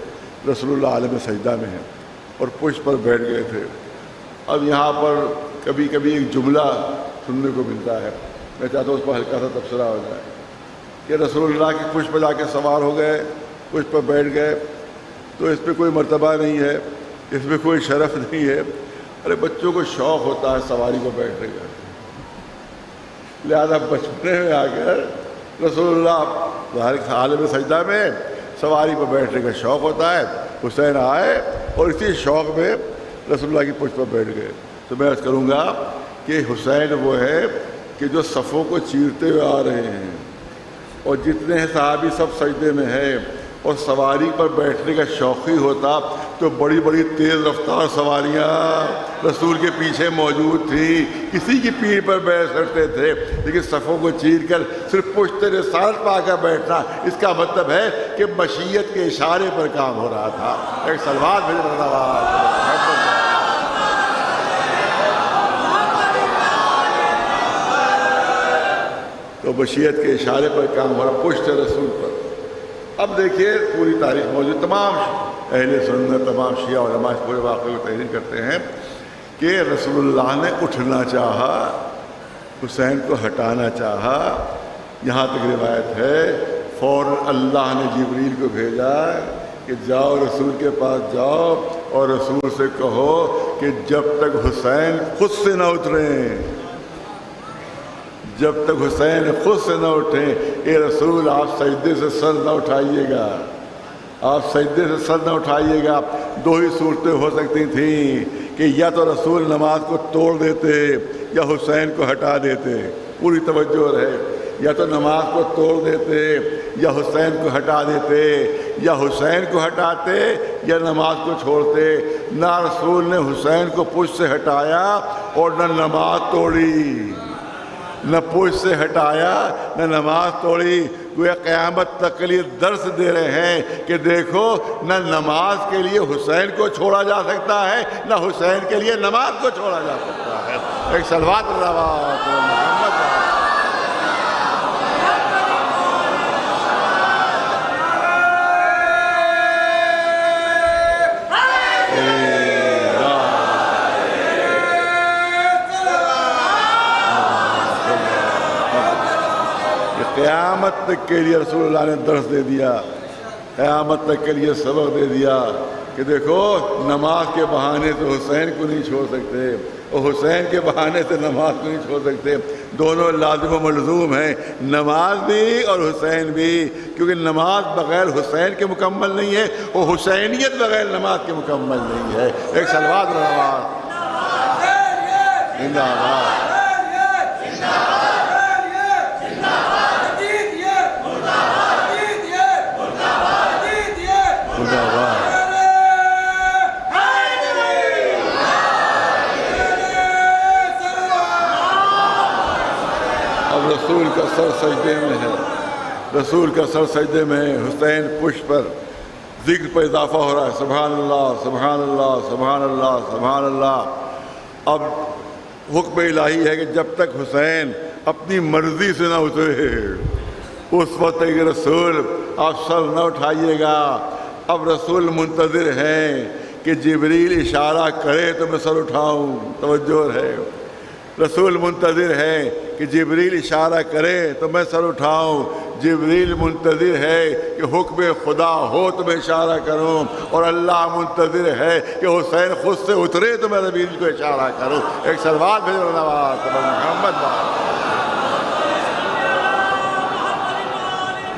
رسول اللہ عالم سجدہ میں ہیں اور پشت پر بیٹھ گئے تھے۔ اب یہاں پر کبھی کبھی ایک جملہ سننے کو ملتا ہے، میں چاہتا ہوں اس پر ہلکا سا تبصرہ ہو جائے کہ رسول اللہ کی پشت پر جا کے سوار ہو گئے، پشت پر بیٹھ گئے تو اس پہ کوئی مرتبہ نہیں ہے، اس میں کوئی شرف نہیں ہے۔ ارے بچوں کو شوق ہوتا ہے سواری کو بیٹھنے کا، لہذا بچپنے میں آ کر رسول اللہ ظاہر عالم سجدہ میں سواری پر بیٹھنے کا شوق ہوتا ہے۔ حسین آئے اور اسی شوق میں رسول اللہ کی پشت پر بیٹھ گئے. تو میں عرض کروں گا کہ حسین وہ ہے کہ جو صفوں کو چیرتے ہوئے آ رہے ہیں، اور جتنے ہیں صحابی سب سجدے میں ہیں، اور سواری پر بیٹھنے کا شوقی ہوتا تو بڑی بڑی تیز رفتار سواریاں رسول کے پیچھے موجود تھیں، کسی کی پیٹھ پر بیٹھ سکتے تھے، لیکن صفوں کو چیر کر صرف پشت رسالت پا کر بیٹھنا، اس کا مطلب ہے کہ مشیت کے اشارے پر کام ہو رہا تھا. ایک صلوات بھیج رہا. تو مشیت کے اشارے پر کام ہو رہا، پشت رسول پر. اب دیکھیے پوری تاریخ موجود، تمام اہل سنت، تمام شیعہ علماء اس پورے واقعے کو تحریر کرتے ہیں کہ رسول اللہ نے اٹھنا چاہا، حسین کو ہٹانا چاہا. یہاں تک روایت ہے فوراً اللہ نے جبریل کو بھیجا کہ جاؤ رسول کے پاس جاؤ اور رسول سے کہو کہ جب تک حسین خود سے نہ اتریں، جب تک حسین خود سے نہ اٹھیں، اے رسول آپ سجدے سے سر نہ اٹھائیے گا، آپ سجدے سے سر نہ اٹھائیے گا. دو ہی صورتیں ہو سکتی تھیں کہ یا تو رسول نماز کو توڑ دیتے یا حسین کو ہٹا دیتے. پوری توجہ رہے، یا تو نماز کو توڑ دیتے یا حسین کو ہٹا دیتے، یا حسین کو ہٹاتے یا نماز کو چھوڑتے. نہ رسول نے حسین کو پشت سے ہٹایا اور نہ نماز توڑی، نہ پشت سے ہٹایا نہ نماز توڑی. گویا قیامت تک کے لیے درس دے رہے ہیں کہ دیکھو نہ نماز کے لیے حسین کو چھوڑا جا سکتا ہے، نہ حسین کے لیے نماز کو چھوڑا جا سکتا ہے. ایک صلوات محمد. قیامت تک کے لیے رسول اللہ نے درس دے دیا، قیامت تک کے لیے سبق دے دیا کہ دیکھو نماز کے بہانے سے حسین کو نہیں چھوڑ سکتے اور حسین کے بہانے سے نماز کو نہیں چھوڑ سکتے. دونوں لازم و ملزوم ہیں، نماز بھی اور حسین بھی، کیونکہ نماز بغیر حسین کے مکمل نہیں ہے اور حسینیت بغیر نماز کے مکمل نہیں ہے. ایک صلوات نماز زندہ آباد. اب رسول کا سر سجدے میں ہے، رسول کا سر سجدے میں ہے. حسین پشت پر ذکر پر اضافہ ہو رہا ہے، سبحان اللہ سبحان اللہ سبحان اللہ سبحان اللہ. اب حکم الہی ہے کہ جب تک حسین اپنی مرضی سے نہ اترے اس وقت تک رسول آپ سر نہ اٹھائیے گا. اب رسول منتظر ہیں کہ جبریل اشارہ کرے تو میں سر اٹھاؤں. توجہ ہے، رسول منتظر ہے کہ جبریل اشارہ کرے تو میں سر اٹھاؤں. جبریل منتظر ہے کہ حکم خدا ہو تو میں اشارہ کروں، اور اللہ منتظر ہے کہ حسین خود سے اترے تو میں جبریل کو اشارہ کروں. ایک صلوات بھیجو محمد.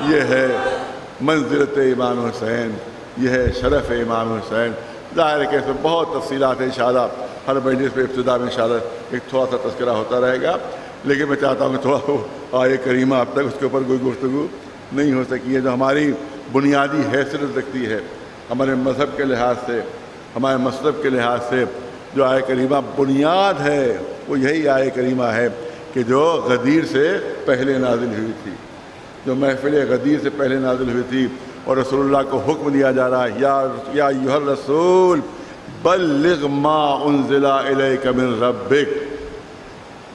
یہ ہے منزلت امام حسین، یہ ہے شرف امام حسین. ظاہر ہے کہ اس میں بہت تفصیلات ہیں، انشاءاللہ ہر مجلس پہ ابتدا میں انشاءاللہ ایک تھوڑا سا تذکرہ ہوتا رہے گا، لیکن میں چاہتا ہوں کہ تھوڑا آیے کریمہ اب تک اس کے اوپر کوئی گفتگو نہیں ہو سکی ہے جو ہماری بنیادی حیثیت رکھتی ہے ہمارے مذہب کے لحاظ سے، ہمارے مسلک کے لحاظ سے. جو آیے کریمہ بنیاد ہے وہ یہی آیے کریمہ ہے کہ جو غدیر سے پہلے نازل ہوئی تھی، جو محفل غدیر سے پہلے نازل ہوئی تھی، اور رسول اللہ کو حکم دیا جا رہا ہے یا ایھا الرسول بلغ ما انزل الیک من ربک.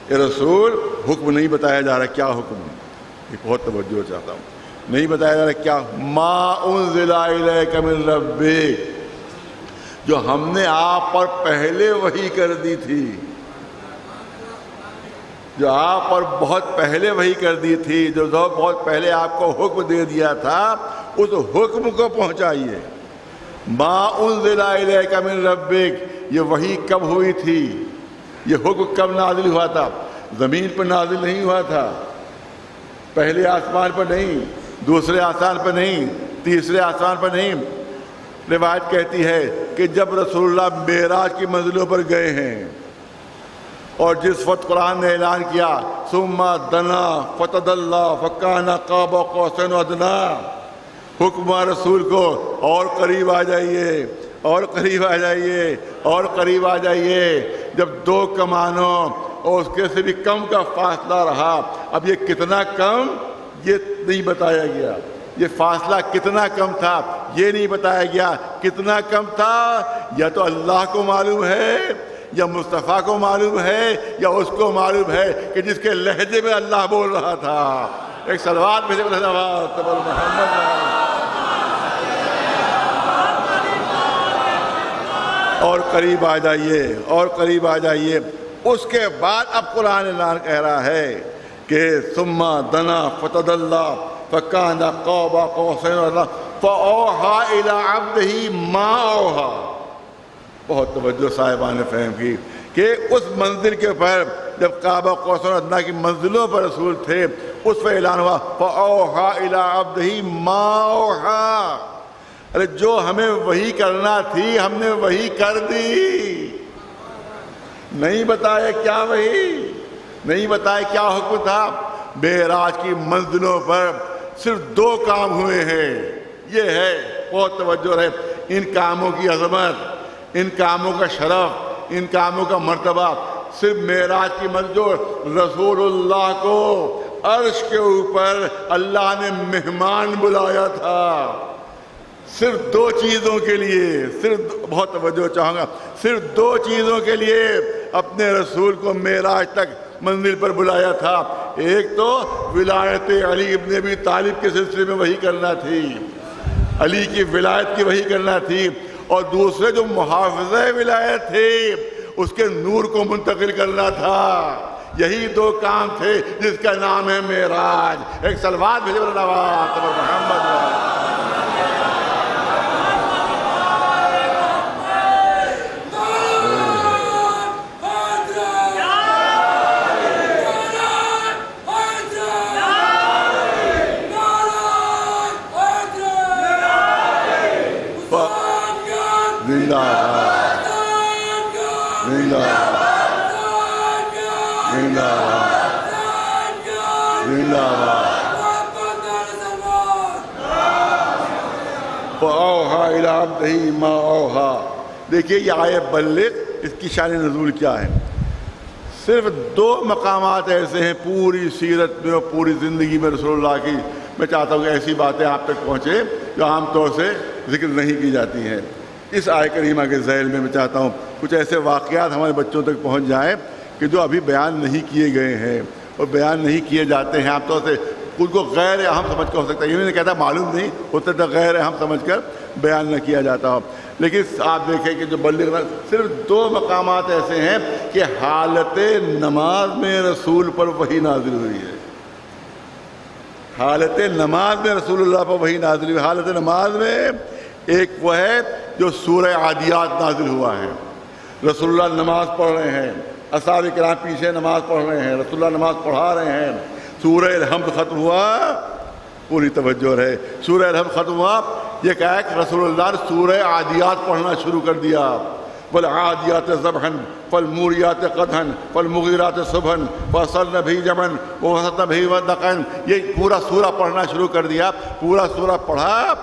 اے رسول، حکم نہیں بتایا جا رہا کیا حکم ہے، یہ بہت توجہ چاہتا ہوں. نہیں بتایا جا رہا کیا، ما انزل الیک من ربک، جو ہم نے آپ پر پہلے وحی کر دی تھی، جو آپ پر بہت پہلے وحی کر دی تھی، جو بہت پہلے آپ کو حکم دے دیا تھا، اس حکم کو پہنچائیے. ما انزل الیک من ربک، یہ وحی کب ہوئی تھی، یہ حکم کب نازل ہوا تھا؟ زمین پر نازل نہیں ہوا تھا، پہلے آسمان پر نہیں، دوسرے آسمان پر نہیں، تیسرے آسمان پر نہیں. روایت کہتی ہے کہ جب رسول اللہ معراج کی منزلوں پر گئے ہیں اور جس وقت قرآن نے اعلان کیا ثم دنا فتدلی فکان قاب قوسین ادنا، حکم رسول کو اور قریب آ جائیے اور قریب آ جائیے اور قریب آ جائیے. جب 2 کمانوں اور اس کے سے بھی کم کا فاصلہ رہا. اب یہ کتنا کم یہ نہیں بتایا گیا، یہ فاصلہ کتنا کم تھا یہ نہیں بتایا گیا. کتنا کم تھا یا تو اللہ کو معلوم ہے یا مصطفیٰ کو معلوم ہے یا اس کو معلوم ہے کہ جس کے لہجے میں اللہ بول رہا تھا. ایک صلوات بھیجے محمد. اور قریب آ جائیے اور قریب آ جائیے. اس کے بعد اب قرآن اعلان کہہ رہا ہے کہ ثم دنا فتدلی فکان قاب قوسین ادنا فاوحی الی عبدہ ما اوحی. بہت توجہ صاحبان فہم کی کہ اس منزل کے اوپر جب قاب قوسین ادنا کی منزلوں پر رسول تھے اس پر اعلان ہوا فاوحی الی عبدہ ما اوحی. ارے جو ہمیں وحی کرنا تھی ہم نے وحی کر دی. نہیں بتایا کیا وحی، نہیں بتایا کیا حکم تھا. معراج کی منزلوں پر صرف 2 کام ہوئے ہیں. یہ ہے بہت توجہ رہے، ان کاموں کی عظمت، ان کاموں کا شرف، ان کاموں کا مرتبہ. صرف معراج کی منزل رسول اللہ کو عرش کے اوپر اللہ نے مہمان بلایا تھا. صرف 2 چیزوں کے لیے، صرف بہت توجہ چاہوں گا، صرف 2 چیزوں کے لیے اپنے رسول کو معراج تک منزل پر بلایا تھا. ایک تو ولایت علی ابن ابی طالب کے سلسلے میں وحی کرنا تھی، علی کی ولایت کی وحی کرنا تھی، اور دوسرے جو محافظہ ولایت تھے اس کے نور کو منتقل کرنا تھا. یہی 2 کام تھے جس کا نام ہے معراج. ایک صلوات بھیجے محمد. فَأَوْحَىٰ إِلَىٰ عَبْدِهِ مَا أَوْحَىٰ. دیکھیے یہ آیت بلغ، اس کی شان نزول کیا ہے. صرف 2 مقامات ایسے ہیں پوری سیرت میں اور پوری زندگی میں رسول اللہ کی. میں چاہتا ہوں کہ ایسی باتیں آپ تک پہنچے جو عام طور سے ذکر نہیں کی جاتی ہیں. اس آیت کریمہ کے ذیل میں چاہتا ہوں کچھ ایسے واقعات ہمارے بچوں تک پہنچ جائیں کہ جو ابھی بیان نہیں کیے گئے ہیں اور بیان نہیں کیے جاتے ہیں. عام طور سے ان کو غیر اہم سمجھ کر ہو سکتا ہے، یہ نہیں کہتا معلوم نہیں ہوتا تو غیر اہم سمجھ کر بیان نہ کیا جاتا ہو. لیکن آپ دیکھیں کہ جو بلغ صرف 2 مقامات ایسے ہیں کہ حالت نماز میں رسول پر وحی نازل ہوئی ہے. حالت نماز میں رسول اللہ پر وحی نازل ہوئی. حالت نماز میں ایک وہ ہے جو سورہ عادیات نازل ہوا ہے. رسول اللہ نماز پڑھ رہے ہیں، اصحاب کرام پیچھے نماز پڑھ رہے ہیں، رسول اللہ نماز پڑھا رہے ہیں. سورہ الحمد ختم ہوا، پوری توجہ رہے. سورہ الحمد ختم ہوا، یہ کہا کہ رسول اللہ نے سورہ عادیات پڑھنا شروع کر دیا. والعادیات ضبحا فالموریات قدحا فالمغیرات صبحا فاصلن به جمعا ووسطن به ودقا. یہ پورا سورہ پڑھنا شروع کر دیا. پورا سورہ پڑھا،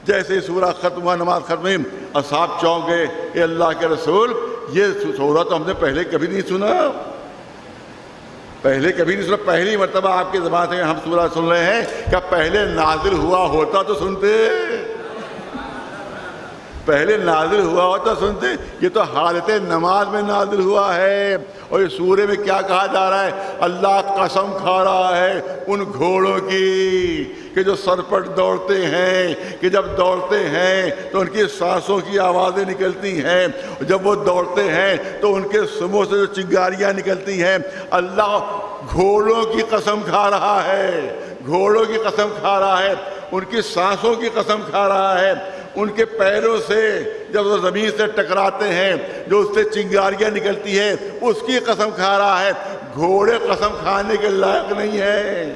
جیسے سورہ ختم ہوا، نماز ختم ہوئی، اصحاب چونک گئے، اے اللہ کے رسول یہ سورہ تو ہم نے پہلے کبھی نہیں سنا، پہلے کبھی نہیں سنا. پہلی مرتبہ آپ کی زبان سے ہم سورہ سن رہے ہیں. کہ پہلے نازل ہوا ہوتا تو سنتے، پہلے نازل ہوا ہوتا سنتے. یہ تو حالت نماز میں نازل ہوا ہے. اور یہ سورے میں کیا کہا جا رہا ہے؟ اللہ قسم کھا رہا ہے ان گھوڑوں کی کہ جو سر پر دوڑتے ہیں، کہ جب دوڑتے ہیں تو ان کی سانسوں کی آوازیں نکلتی ہیں، جب وہ دوڑتے ہیں تو ان کے سموں سے جو چنگاریاں نکلتی ہیں. اللہ گھوڑوں کی قسم کھا رہا ہے، گھوڑوں کی قسم کھا رہا ہے، ان کی سانسوں کی قسم کھا رہا ہے، ان کے پیروں سے جب وہ زمین سے ٹکراتے ہیں جو اس سے چنگاریاں نکلتی ہیں اس کی قسم کھا رہا ہے. گھوڑے قسم کھانے کے لائق نہیں ہے.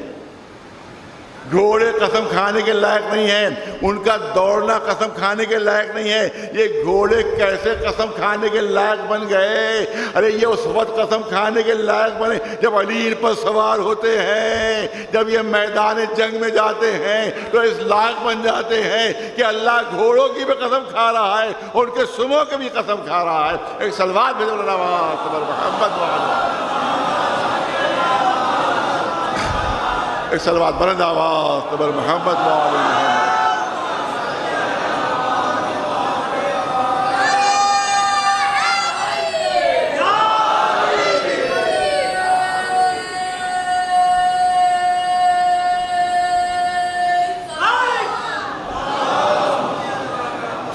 گھوڑے قسم کھانے کے لائق نہیں ہیں، ان کا دوڑنا قسم کھانے کے لائق نہیں ہے۔ یہ گھوڑے کیسے قسم کھانے کے لائق بن گئے؟ ارے یہ اس وقت قسم کھانے کے لائق بنے جب علی پر سوار ہوتے ہیں، جب یہ میدان جنگ میں جاتے ہیں تو اس لائق بن جاتے ہیں کہ اللہ گھوڑوں کی بھی قسم کھا رہا ہے اور ان کے سموں کی بھی قسم کھا رہا ہے۔ ایک صلوات بھیجو محمد ایک صلوات بلند آواز قبر محمد وعلی محمد۔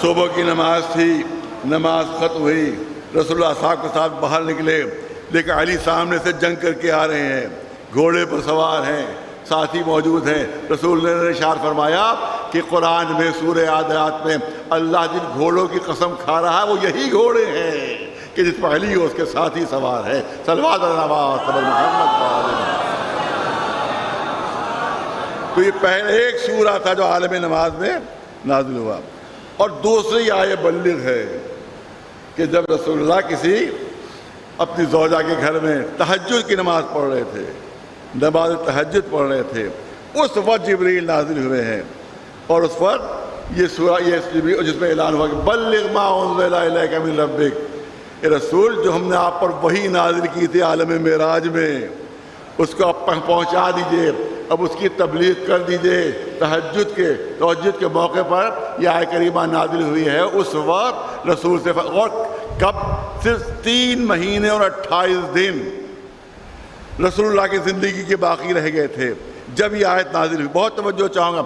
صبح کی نماز تھی، نماز ختم ہوئی، رسول اللہ صاحب کے ساتھ باہر نکلے، لیکن علی سامنے سے جنگ کر کے آ رہے ہیں، گھوڑے پر سوار ہیں، ساتھی موجود ہیں۔ رسول نے ارشاد فرمایا کہ قرآن میں سورہ عادیات میں اللہ جن گھوڑوں کی قسم کھا رہا ہے وہ یہی گھوڑے ہیں کہ جس پر علی اور اس کے ساتھی سوار ہے۔ صلوات علی محمد۔ تو یہ پہلے ایک سورہ تھا جو عالم نماز میں نازل ہوا، اور دوسری آیت بلغ ہے کہ جب رسول اللہ کسی اپنی زوجہ کے گھر میں تہجد کی نماز پڑھ رہے تھے، نماز تہجد پڑھ رہے تھے، اس وقت جبریل نازل ہوئے ہیں، اور اس وقت یہ سورہ جس میں اعلان ہوا کہ بلغ ما انزل الیک من ربک، اے رسول جو ہم نے آپ پر وحی نازل کی تھی عالم معراج میں اس کو آپ پہنچا دیجئے، اب اس کی تبلیغ کر دیجئے۔ تہجد کے موقع پر یہ آیت کریمہ نازل ہوئی ہے۔ اس وقت رسول سے اور کب صرف 3 مہینے اور 28 دن رسول اللہ کی زندگی کے باقی رہ گئے تھے جب یہ آیت نازل ہوئی۔ بہت توجہ چاہوں گا،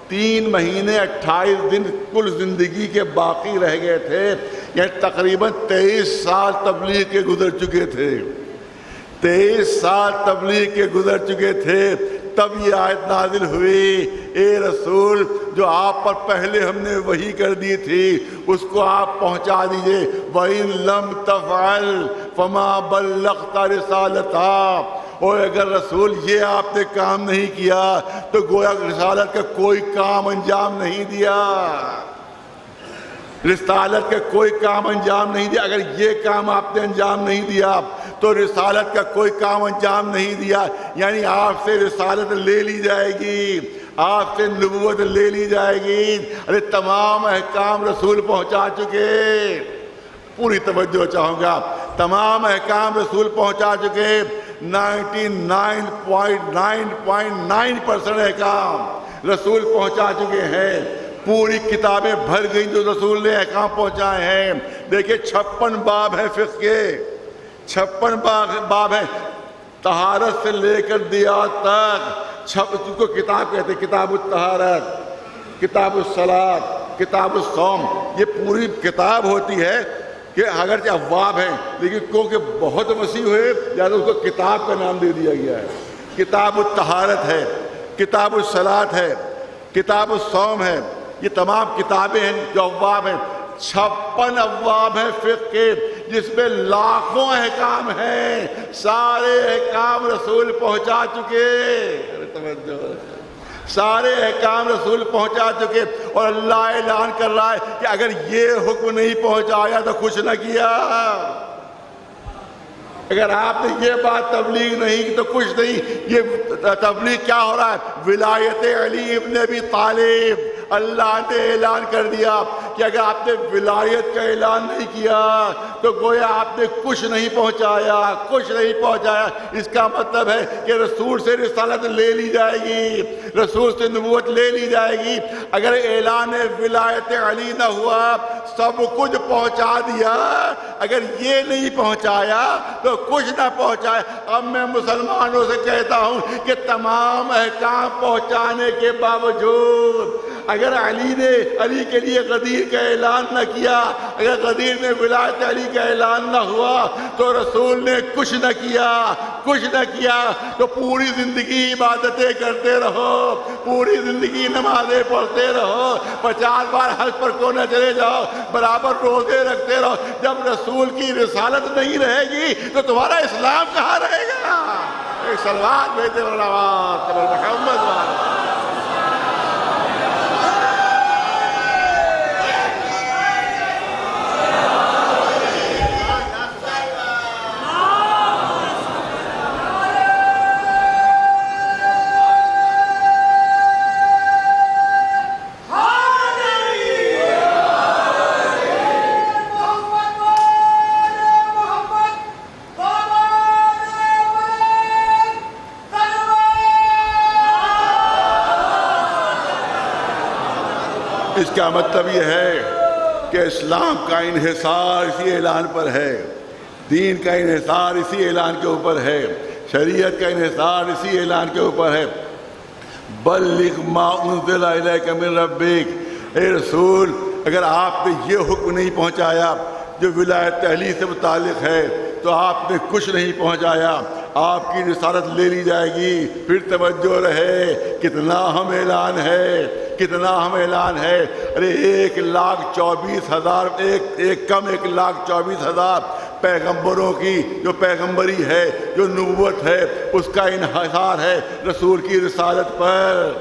3 مہینے 28 دن کل زندگی کے باقی رہ گئے تھے، یعنی تقریباً 23 سال تبلیغ کے گزر چکے تھے، 23 سال تبلیغ کے گزر چکے تھے، تب یہ آیت نازل ہوئی، اے رسول جو آپ پر پہلے ہم نے وحی کر دی تھی اس کو آپ پہنچا دیجئے۔ وَإِن لَمْ تَفْعَلْ فَمَا بَلَّغْتَ رِسَالَتَهَا، اور اگر رسول یہ آپ نے کام نہیں کیا تو گویا رسالت کا کوئی کام انجام نہیں دیا، رسالت کا کوئی کام انجام نہیں دیا۔ اگر یہ کام آپ نے انجام نہیں دیا تو رسالت کا کوئی کام انجام نہیں دیا، یعنی آپ سے رسالت لے لی جائے گی، آپ سے نبوت لے لی جائے گی۔ ارے تمام احکام رسول پہنچا چکے، پوری توجہ چاہوں گا، تمام احکام رسول پہنچا چکے، 99.9% احکام رسول پہنچا چکے ہیں۔ پوری کتابیں بھر گئیں جو رسول نے احکام پہنچائے ہیں۔ دیکھیں 56 باب ہیں فقہ کے، 56 باب ہیں طہارت سے لے کر دیات تک، جس کو کتاب کہتے ہیں، کتاب الطہارت، کتاب الصلاۃ، کتاب الصوم، یہ پوری کتاب ہوتی ہے کہ اگرچہ ابواب ہیں لیکن کیونکہ بہت وسیع ہوئے لہٰذا اس کو کتاب کا نام دے دیا گیا ہے۔ کتاب الطہارت ہے، کتاب الصلاۃ ہے، کتاب الصوم ہے، یہ تمام کتابیں ہیں جو ابواب ہیں۔ 56 ابواب ہیں فقہ کے جس میں لاکھوں احکام ہیں، سارے احکام رسول پہنچا چکے، سارے احکام رسول پہنچا چکے، اور اللہ اعلان کر رہا ہے کہ اگر یہ حکم نہیں پہنچایا تو کچھ نہ کیا، اگر آپ نے یہ بات تبلیغ نہیں کی تو کچھ نہیں۔ یہ تبلیغ کیا ہو رہا ہے؟ ولایت علی ابن ابی طالب، اللہ نے اعلان کر دیا کہ اگر آپ نے ولایت کا اعلان نہیں کیا تو گویا آپ نے کچھ نہیں پہنچایا، کچھ نہیں پہنچایا۔ اس کا مطلب ہے کہ رسول سے رسالت لے لی جائے گی، رسول سے نبوت لے لی جائے گی۔ اگر اعلان ولایت علی نہ ہوا، سب کچھ پہنچا دیا، اگر یہ نہیں پہنچایا تو کچھ نہ پہنچایا۔ اب میں مسلمانوں سے کہتا ہوں کہ تمام احکام پہنچانے کے باوجود اگر علی کے لیے غدیر کا اعلان نہ کیا، اگر غدیر میں ولایت علی کا اعلان نہ ہوا تو رسول نے کچھ نہ کیا، کچھ نہ کیا۔ تو پوری زندگی عبادتیں کرتے رہو، پوری زندگی نمازیں پڑھتے رہو، 50 بار حج پر کیوں نہ چلے جاؤ، برابر روزے رکھتے رہو، جب رسول کی رسالت نہیں رہے گی تو تمہارا اسلام کہاں رہے گا؟ ایک صلوات بھیجتے رہو محمد۔ اس کا مطلب یہ ہے کہ اسلام کا انحصار اسی اعلان پر ہے، دین کا انحصار اسی اعلان کے اوپر ہے، شریعت کا انحصار اسی اعلان کے اوپر ہے۔ بلغ ما انزل الیک من ربک، اے رسول اگر آپ نے یہ حکم نہیں پہنچایا جو ولایت تحلیل سے متعلق ہے تو آپ نے کچھ نہیں پہنچایا، آپ کی رسالت لے لی جائے گی۔ پھر توجہ رہے، کتنا ہم اعلان ہے، کتنا ہم اعلان ہے۔ ارے 1,24,000 1,24,000 پیغمبروں کی جو پیغمبری ہے، جو نبوت ہے، اس کا انحصار ہے رسول کی رسالت پر۔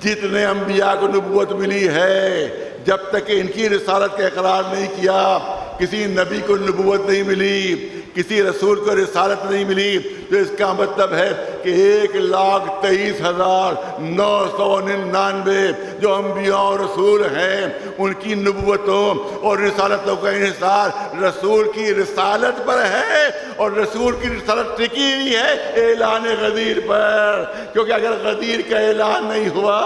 جتنے انبیاء کو نبوت ملی ہے، جب تک کہ ان کی رسالت کا اقرار نہیں کیا، کسی نبی کو نبوت نہیں ملی، کسی رسول کو رسالت نہیں ملی، تو اس کا مطلب ہے کہ 1,23,999 جو انبیاء اور رسول ہیں، ان کی نبوتوں اور رسالتوں کا انحصار رسول کی رسالت پر ہے، اور رسول کی رسالت ٹکی ہوئی ہے اعلان غدیر پر۔ کیونکہ اگر غدیر کا اعلان نہیں ہوا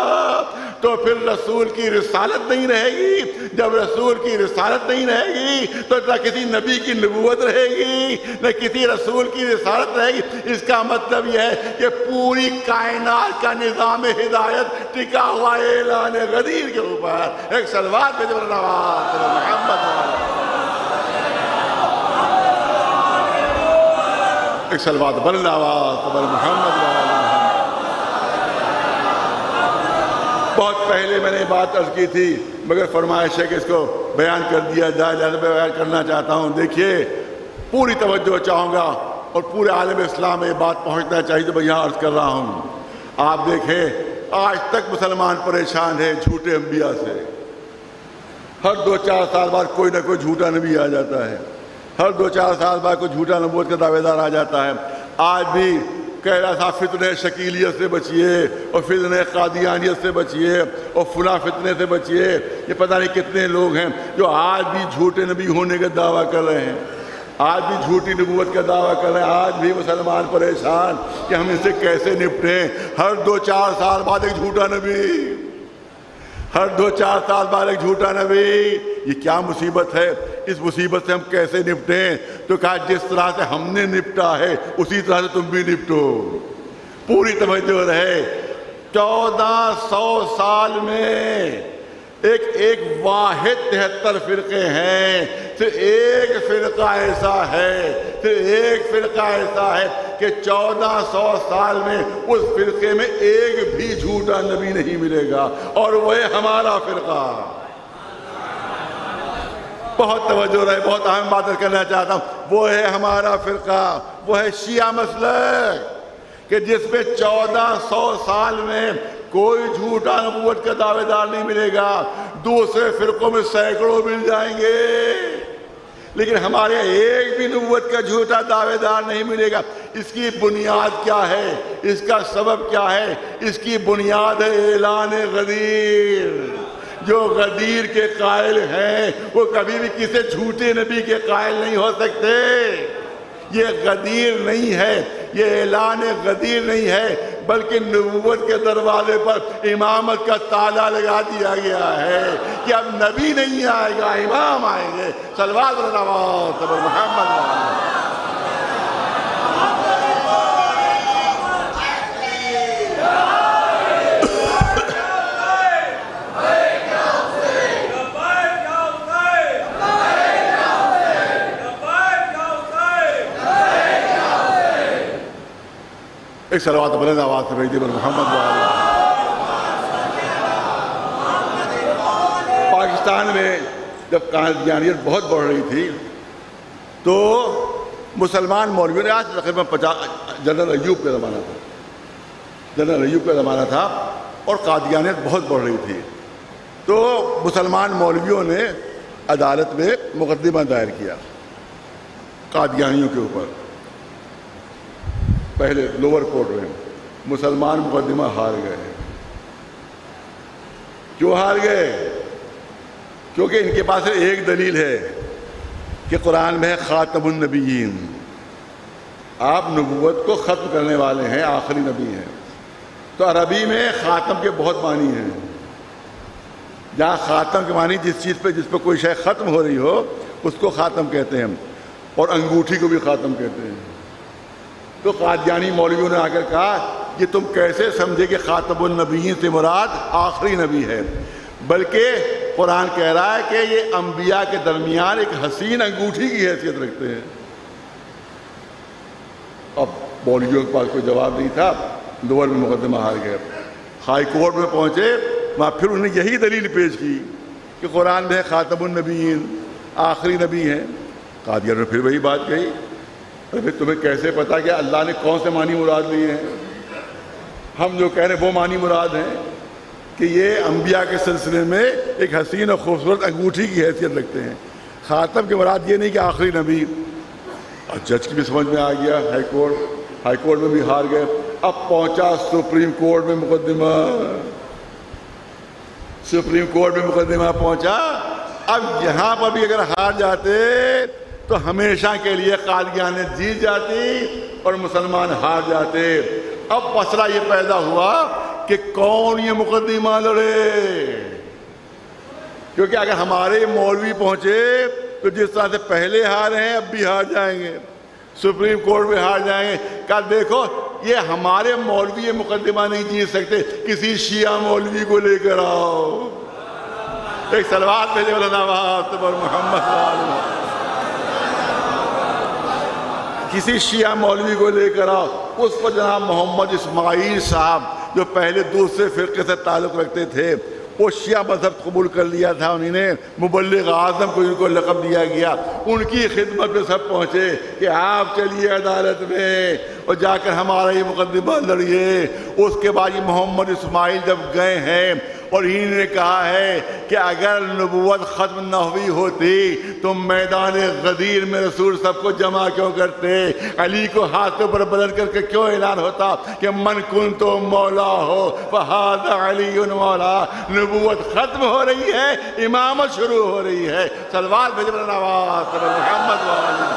تو پھر رسول کی رسالت نہیں رہے گی، جب رسول کی رسالت نہیں رہے گی تو نہ کسی نبی کی نبوت رہے گی، نہ کسی رسول کی رسالت رہے گی۔ اس کا مطلب یہ ہے کہ پوری کائنات کا نظام ہدایت ٹکا ہوا اعلان غدیر کے اوپر۔ ایک صلوات پہ جبر نواز محمد، ایک صلوات بر نواز بر محمد۔ بہت پہلے میں نے بات عرض کی تھی، مگر فرمائش ہے کہ اس کو بیان کر دیا جائے، لہذا بیان کرنا چاہتا ہوں۔ دیکھیے، پوری توجہ چاہوں گا اور پورے عالم اسلام میں یہ بات پہنچنا چاہیے تو میں یہاں عرض کر رہا ہوں۔ آپ دیکھیں، آج تک مسلمان پریشان ہے جھوٹے انبیاء سے۔ ہر 2-4 سال بعد کوئی نہ کوئی جھوٹا نبی آ جاتا ہے، ہر 2-4 سال بعد کوئی جھوٹا نبوت کا دعوے دار آ جاتا ہے۔ آج بھی کہہ رہا تھا فتنہ شکیلیت سے بچیے، اور فتنہ قادیانیت سے بچیے، اور فلاں فتنے سے بچیے۔ یہ پتہ نہیں کتنے لوگ ہیں جو آج بھی جھوٹے نبی ہونے کا دعویٰ کر رہے ہیں، آج بھی جھوٹی نبوت کا دعویٰ کر رہے ہیں۔ آج بھی مسلمان پریشان کہ ہم ان سے کیسے نپٹیں۔ ہر 2-4 سال بعد ایک جھوٹا نبی، ہر 2-4 سال بعد ایک جھوٹا نبی۔ یہ کیا مصیبت ہے؟ اس مصیبت سے ہم کیسے نپٹیں؟ تو کہا جس طرح سے ہم نے نپٹا ہے اسی طرح سے تم بھی نپٹو۔ پوری توجہ رہے، 1400 سال میں ایک واحد 73 فرقے ہیں، صرف ایک فرقہ ایسا ہے، صرف ایک فرقہ ایسا ہے کہ 1400 سال میں اس فرقے میں ایک بھی جھوٹا نبی نہیں ملے گا، اور وہ ہے ہمارا فرقہ۔ بہت توجہ رہے، بہت اہم بات کرنا چاہتا ہوں۔ وہ ہے ہمارا فرقہ، وہ ہے شیعہ مسلک، کہ جس میں 1400 سال میں کوئی جھوٹا نبوت کا دعوے دار نہیں ملے گا۔ دوسرے فرقوں میں سینکڑوں مل جائیں گے، لیکن ہمارے ایک بھی نبوت کا جھوٹا دعوے دار نہیں ملے گا۔ اس کی بنیاد کیا ہے؟ اس کا سبب کیا ہے؟ اس کی بنیاد ہے اعلان غدیر۔ جو غدیر کے قائل ہیں وہ کبھی بھی کسی جھوٹے نبی کے قائل نہیں ہو سکتے۔ یہ غدیر نہیں ہے، یہ اعلان غدیر نہیں ہے، بلکہ نبوت کے دروازے پر امامت کا تالا لگا دیا گیا ہے کہ اب نبی نہیں آئے گا، امام آئیں گے۔ صلوات اللہ محمد۔ ایک صلوات بلند آواز سے بھیج دی محمد۔ پاکستان میں جب قادیانیت بہت بڑھ رہی تھی تو مسلمان مولویوں نے، آج تقریباً 50 جنرل ایوب کا زمانہ تھا، جنرل ایوب کا زمانہ تھا، اور قادیانیت بہت بڑھ رہی تھی، تو مسلمان مولویوں نے عدالت میں مقدمہ دائر کیا قادیانیوں کے اوپر۔ پہلے لوور کورٹ میں مسلمان مقدمہ ہار گئے۔ کیوں ہار گئے؟ کیونکہ ان کے پاس ایک دلیل ہے کہ قرآن میں ہے خاتم النبیین، آپ نبوت کو ختم کرنے والے ہیں، آخری نبی ہیں۔ تو عربی میں خاتم کے بہت معنی ہیں، جہاں خاتم کے معنی جس چیز پہ جس پہ کوئی شے ختم ہو رہی ہو اس کو خاتم کہتے ہیں، اور انگوٹھی کو بھی خاتم کہتے ہیں۔ تو قادیانی مولویوں نے آ کر کہا کہ تم کیسے سمجھے کہ خاتم النبیین سے مراد آخری نبی ہے، بلکہ قرآن کہہ رہا ہے کہ یہ انبیاء کے درمیان ایک حسین انگوٹھی کی حیثیت رکھتے ہیں۔ اب مولویوں کے پاس کوئی جواب نہیں تھا، لوور میں مقدمہ ہار گئے، ہائی کورٹ میں پہنچے، وہاں پھر انہوں نے یہی دلیل پیش کی کہ قرآن میں خاتم النبیین آخری نبی ہیں۔ قادیان نے پھر وہی بات کہی، پھر تمہیں کیسے پتا کہ اللہ نے کون سے معنی مراد لیے ہیں؟ ہم جو کہہ رہے ہیں وہ معنی مراد ہیں کہ یہ انبیاء کے سلسلے میں ایک حسین اور خوبصورت انگوٹھی کی حیثیت رکھتے ہیں، خاتم کے مراد یہ نہیں کہ آخری نبی۔ اور جج کی بھی سمجھ میں آ گیا، ہائی کورٹ میں بھی ہار گئے۔ اب پہنچا سپریم کورٹ میں مقدمہ، سپریم کورٹ میں مقدمہ پہنچا۔ اب یہاں پر بھی اگر ہار جاتے تو ہمیشہ کے لیے قادیانیت جیت جاتی اور مسلمان ہار جاتے۔ اب مسئلہ یہ پیدا ہوا کہ کون یہ مقدمہ لڑے، کیونکہ اگر ہمارے مولوی پہنچے تو جس طرح سے پہلے ہارے ہیں اب بھی ہار جائیں گے، سپریم کورٹ میں ہار جائیں گے۔ کہا دیکھو یہ ہمارے مولوی یہ مقدمہ نہیں جیت سکتے، کسی شیعہ مولوی کو لے کر آؤ۔ ایک صلوات بھیجے محمد، کسی شیعہ مولوی کو لے کر آؤ۔ اس پر جناب محمد اسماعیل صاحب جو پہلے دوسرے فرقے سے تعلق رکھتے تھے، وہ شیعہ مذہب قبول کر لیا تھا، انہوں نے مبلغ اعظم کو ان کو لقب دیا گیا۔ ان کی خدمت میں سب پہنچے کہ آپ چلیے عدالت میں اور جا کر ہمارا یہ مقدمہ لڑیے۔ اس کے بعد یہ محمد اسماعیل جب گئے ہیں اور انہوں نے کہا ہے کہ اگر نبوت ختم نہ ہوئی ہوتی تو میدان غدیر میں رسول سب کو جمع کیوں کرتے؟ علی کو ہاتھوں پر بلند کر کے کیوں اعلان ہوتا کہ من کنت مولا ہو فہذا علی مولا؟ نبوت ختم ہو رہی ہے، امامت شروع ہو رہی ہے۔ صلوات بھیجے محمد والی۔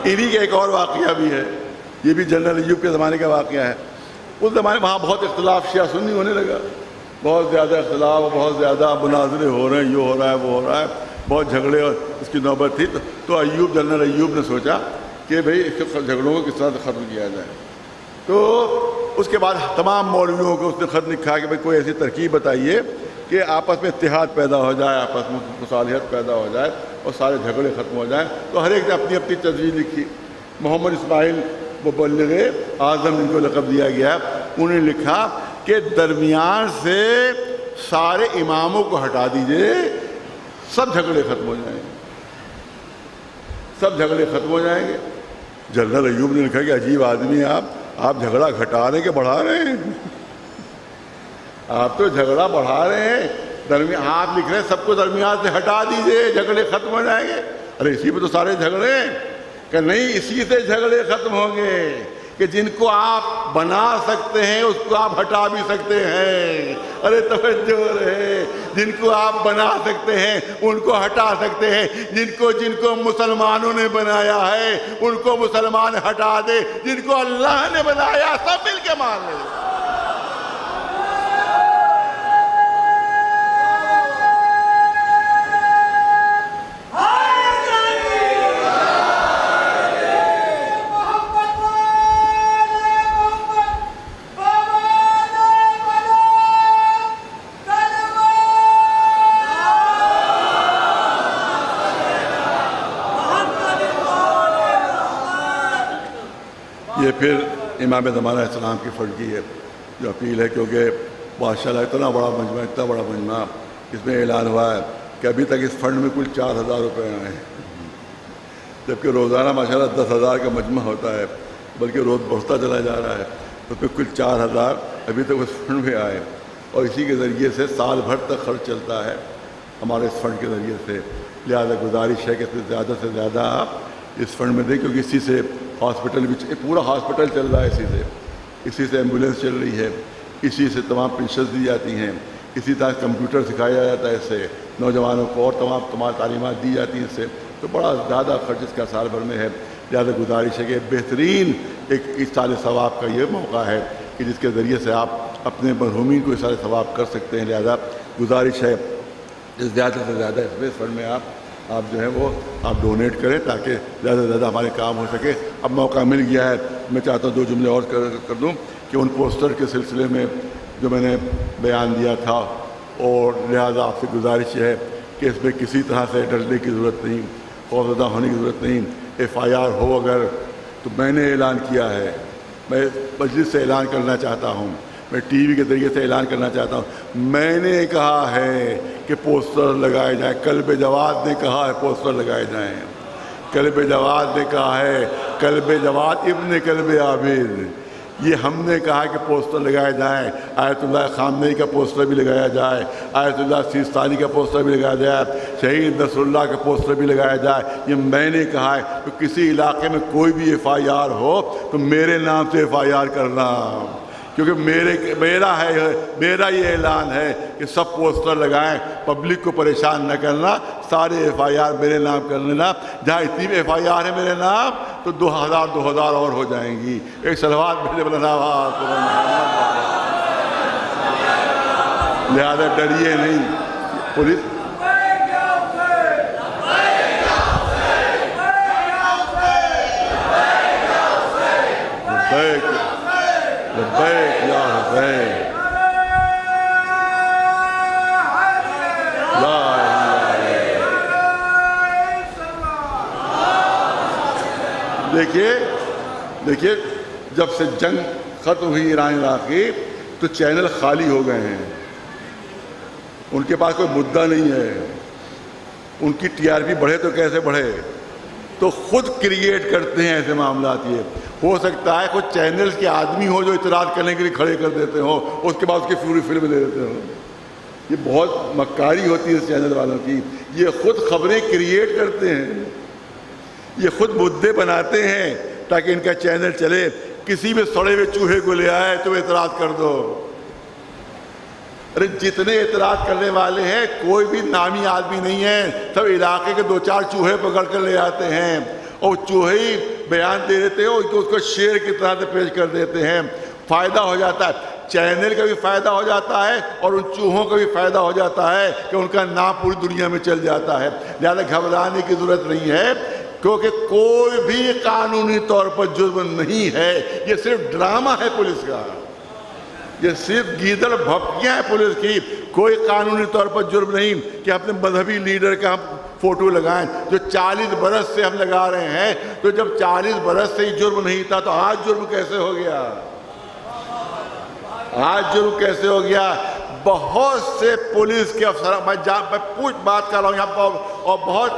انہی کا ایک اور واقعہ بھی ہے، یہ بھی جنرل ایوب کے زمانے کا واقعہ ہے۔ اس زمانے میں وہاں بہت اختلاف شیعہ سنی ہونے لگا، بہت زیادہ اختلاف، بہت زیادہ مناظرے ہو رہے ہیں، یہ ہو رہا ہے وہ ہو رہا ہے، بہت جھگڑے اور اس کی نوبت تھی۔ تو جنرل ایوب نے سوچا کہ بھئی اس جھگڑوں کو کس طرح سے ختم کیا جائے۔ تو اس کے بعد تمام مولویوں کو اس نے خط لکھا کہ بھئی کوئی ایسی ترکیب بتائیے کہ آپس میں اتحاد پیدا ہو جائے، آپس میں مصالحت پیدا ہو جائے اور سارے جھگڑے ختم ہو جائیں۔ تو ہر ایک نے اپنی اپنی تجویز لکھی۔ محمد اسماعیل مبلغ اعظم جن کو لقب دیا گیا، انہوں نے لکھا کہ درمیان سے سارے اماموں کو ہٹا دیجئے، سب جھگڑے ختم ہو جائیں گے، سب جھگڑے ختم ہو جائیں گے۔ جنرل ایوب نے لکھا کہ عجیب آدمی آپ جھگڑا گھٹا رہے ہیں کہ بڑھا رہے ہیں؟ آپ تو جھگڑا بڑھا رہے ہیں، آپ لکھ رہے ہیں سب کو درمیان سے ہٹا دیجئے، جھگڑے ختم ہو جائیں گے۔ ارے اسی پہ تو سارے جھگڑے ہیں۔ کہ نہیں، اسی سے جھگڑے ختم ہوں گے کہ جن کو آپ بنا سکتے ہیں اس کو آپ ہٹا بھی سکتے ہیں۔ ارے توجہ رہے، جن کو آپ بنا سکتے ہیں ان کو ہٹا سکتے ہیں، جن کو مسلمانوں نے بنایا ہے ان کو مسلمان ہٹا دے، جن کو اللہ نے بنایا سب مل کے مان لے۔ یہ پھر امام زمانہ اسلام کی فرض کی ہے جو اپیل ہے، کیونکہ ماشاءاللہ اتنا بڑا مجمع اس میں اعلان ہوا ہے کہ ابھی تک اس فنڈ میں کل 4000 روپے آئے ہیں، جبکہ روزانہ ماشاءاللہ 10,000 کا مجمع ہوتا ہے، بلکہ روز بڑھتا چلا جا رہا ہے۔ تو پھر کل 4000 ابھی تک اس فنڈ میں آئے، اور اسی کے ذریعے سے سال بھر تک خرچ چلتا ہے ہمارے اس فنڈ کے ذریعے سے۔ لہٰذا گزارش ہے کہ زیادہ سے زیادہ آپ اس فنڈ میں دیں، کیونکہ اسی سے ہاسپٹل بھی، پورا ہاسپٹل چل رہا ہے، اسی سے ایمبولینس چل رہی ہے، اسی سے تمام پینشنز دی جاتی ہیں، اسی طرح کمپیوٹر سکھایا جاتا ہے، اس سے نوجوانوں کو اور تمام تعلیمات دی جاتی ہیں، اس سے تو بڑا زیادہ خرچ اس کا سال بھر میں ہے. لہٰذا گزارش ہے کہ بہترین ایک ایصال ثواب کا یہ موقع ہے کہ جس کے ذریعے سے آپ اپنے مرحومین کو ایصال ثواب کر سکتے ہیں. لہذا گزارش ہے زیادہ سے زیادہ اس میں فنڈ میں آپ جو ہے وہ آپ ڈونیٹ کریں تاکہ زیادہ سے زیادہ ہمارے کام ہو سکے. اب موقع مل گیا ہے, میں چاہتا ہوں 2 جملے اور کر دوں کہ ان پوسٹر کے سلسلے میں جو میں نے بیان دیا تھا, اور لہذا آپ سے گزارش ہے کہ اس میں کسی طرح سے ڈرنے کی ضرورت نہیں, خوفزدہ ہونے کی ضرورت نہیں. FIR ہو اگر تو میں نے اعلان کیا ہے, میں مجلس سے اعلان کرنا چاہتا ہوں, میں TV کے ذریعے سے اعلان کرنا چاہتا ہوں, میں نے کہا ہے کہ پوسٹر لگائے جائیں. کلب جواد نے کہا ہے پوسٹر لگائے جائیں. کلب جواد نے کہا ہے, کلب جواد ابن کلب عابد, یہ ہم نے کہا کہ پوسٹر لگائے جائیں. آیت اللہ خامنئی کا پوسٹر بھی لگایا جائے, آیت اللہ سیستانی کا پوسٹر بھی لگایا جائے, شہید نصر اللہ کا پوسٹر بھی لگایا جائے. یہ میں نے کہا ہے. تو کسی علاقے میں کوئی بھی FIR ہو تو میرے نام سے FIR کرنا, کیونکہ میرا یہ اعلان ہے کہ سب پوسٹر لگائیں, پبلک کو پریشان نہ کرنا, سارے FIR میرے نام کر لینا. جہاں اتنی بھی FIR ہے میرے نام تو 2000 اور ہو جائیں گی. ایک صلوات بھیجے بلنا. لہذا ڈریے نہیں. پولیس لبیک یا حسین, دیکھیے جب سے جنگ ختم ہوئی ایران عراق کی تو چینل خالی ہو گئے ہیں. ان کے پاس کوئی مدعا نہیں ہے. ان کی TRP بڑھے تو کیسے بڑھے, تو خود کریٹ کرتے ہیں ایسے معاملات. یہ ہو سکتا ہے کچھ چینلز کے آدمی ہو جو اعتراض کرنے کے لیے کھڑے کر دیتے ہو, اس کے بعد اس کی پوری فلم لے لیتے ہو. یہ بہت مکاری ہوتی ہے اس چینل والوں کی. یہ خود خبریں کریٹ کرتے ہیں, یہ خود مدعے بناتے ہیں تاکہ ان کا چینل چلے. کسی بھی سڑے ہوئے چوہے کو لے آئے تو اعتراض کر دو. ارے جتنے اعتراض کرنے والے ہیں کوئی بھی نامی آدمی نہیں ہے, سب علاقے کے 2-4 چوہے پکڑ کر لے آتے ہیں, اور چوہے ہی بیان دے دیتے ہیں, تو اس کو شیر کی طرح سے پیش کر دیتے ہیں. فائدہ ہو جاتا ہے, چینل کا بھی فائدہ ہو جاتا ہے اور ان چوہوں کا بھی فائدہ ہو جاتا ہے کہ ان کا نام پوری دنیا میں چل جاتا ہے. لہذا گھبرانے کی ضرورت نہیں ہے, کیونکہ کوئی بھی قانونی طور پر جرم نہیں ہے. یہ صرف ڈرامہ ہے پولیس کا, یہ صرف گیدڑ بھپکیاں ہیں پولیس کی. کوئی قانونی طور پر جرم نہیں کہ اپنے مذہبی لیڈر کا ہم فوٹو لگائیں, جو 40 برس سے ہم لگا رہے ہیں. تو جب 40 برس سے ہی جرم نہیں تھا تو آج جرم کیسے ہو گیا؟ آج جرم کیسے ہو گیا؟ بہت سے پولیس کے افسران, میں پوچھ بات کر رہا ہوں یہاں پر, اور بہت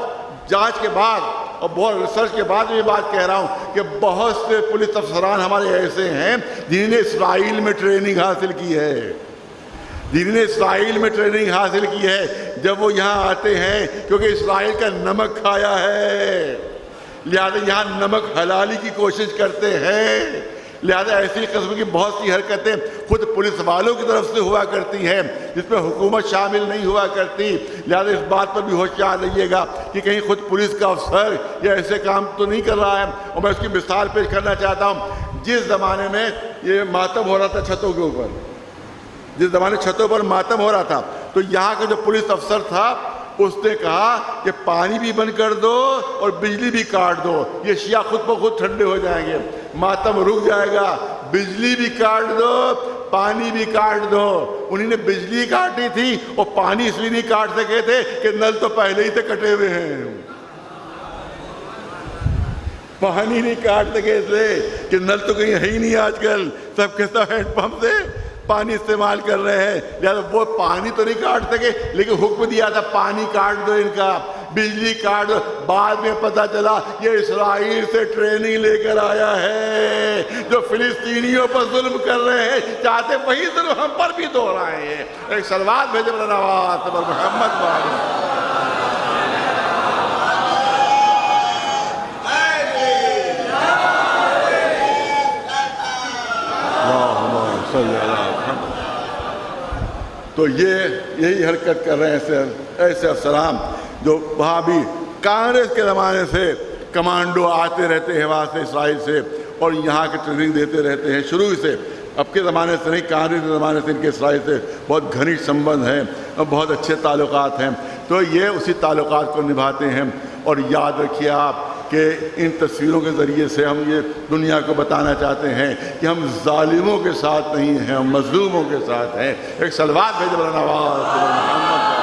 جانچ کے بعد اور بہت ریسرچ کے بعد یہ بات کہہ رہا ہوں کہ بہت سے پولیس افسران ہمارے ایسے ہیں جنہوں نے اسرائیل میں ٹریننگ حاصل کی ہے, حاصل کی ہے. جب وہ یہاں آتے ہیں کیونکہ اسرائیل کا نمک کھایا ہے, لہذا یہاں نمک حلالی کی کوشش کرتے ہیں. لہذا ایسی قسم کی بہت سی حرکتیں خود پولیس والوں کی طرف سے ہوا کرتی ہیں جس میں حکومت شامل نہیں ہوا کرتی. لہذا اس بات پر بھی ہوشیار رہیے گا کہ کہیں خود پولیس کا افسر یہ ایسے کام تو نہیں کر رہا ہے. اور میں اس کی مثال پیش کرنا چاہتا ہوں. جس زمانے میں یہ ماتم ہو رہا تھا چھتوں کے اوپر, جس زمانے چھتوں پر ماتم ہو رہا تھا, تو یہاں کا جو پولیس افسر تھا اس نے کہا کہ پانی بھی بند کر دو اور بجلی بھی کاٹ دو, یہ شیعہ خود بخود ٹھنڈے ہو جائیں گے, ماتم رک جائے گا. بجلی بھی کاٹ دو, پانی بھی کاٹ دو. انہوں نے بجلی کاٹی تھی اور پانی اس لیے نہیں کاٹ سکے تھے کہ نل تو پہلے ہی سے کٹے ہوئے ہیں. پانی نہیں کاٹ سکے اس لیے کہ نل تو کہیں ہے ہی نہیں, آج کل سب کے سب ہینڈ پمپ سے پانی استعمال کر رہے ہیں. لہٰذا وہ پانی تو نہیں کاٹ سکے, لیکن حکم دیا تھا پانی کاٹ دو ان کا, بجلی کاٹ دو. بعد میں پتہ چلا یہ اسرائیل سے ٹریننگ لے کر آیا ہے, جو فلسطینیوں پر ظلم کر رہے ہیں چاہتے وہی ظلم ہم پر بھی دہرائے ہیں. ایک صلوات بھیجے نواز پر محمد بارے. تو یہی حرکت کر رہے ہیں ایسے افسران جو وہاں بھی کانگریس کے زمانے سے کمانڈو آتے رہتے ہیں وہاں سے اسرائیل سے اور یہاں کے ٹریننگ دیتے رہتے ہیں شروع سے. اب کے زمانے سے نہیں, کانگریس کے زمانے سے ان کے اسرائیل سے بہت گھنی سمبند ہیں اور بہت اچھے تعلقات ہیں. تو یہ اسی تعلقات کو نبھاتے ہیں. اور یاد رکھیے آپ کہ ان تصویروں کے ذریعے سے ہم یہ دنیا کو بتانا چاہتے ہیں کہ ہم ظالموں کے ساتھ نہیں ہیں, ہم مظلوموں کے ساتھ ہیں. ایک صلوات بھیجو محمد.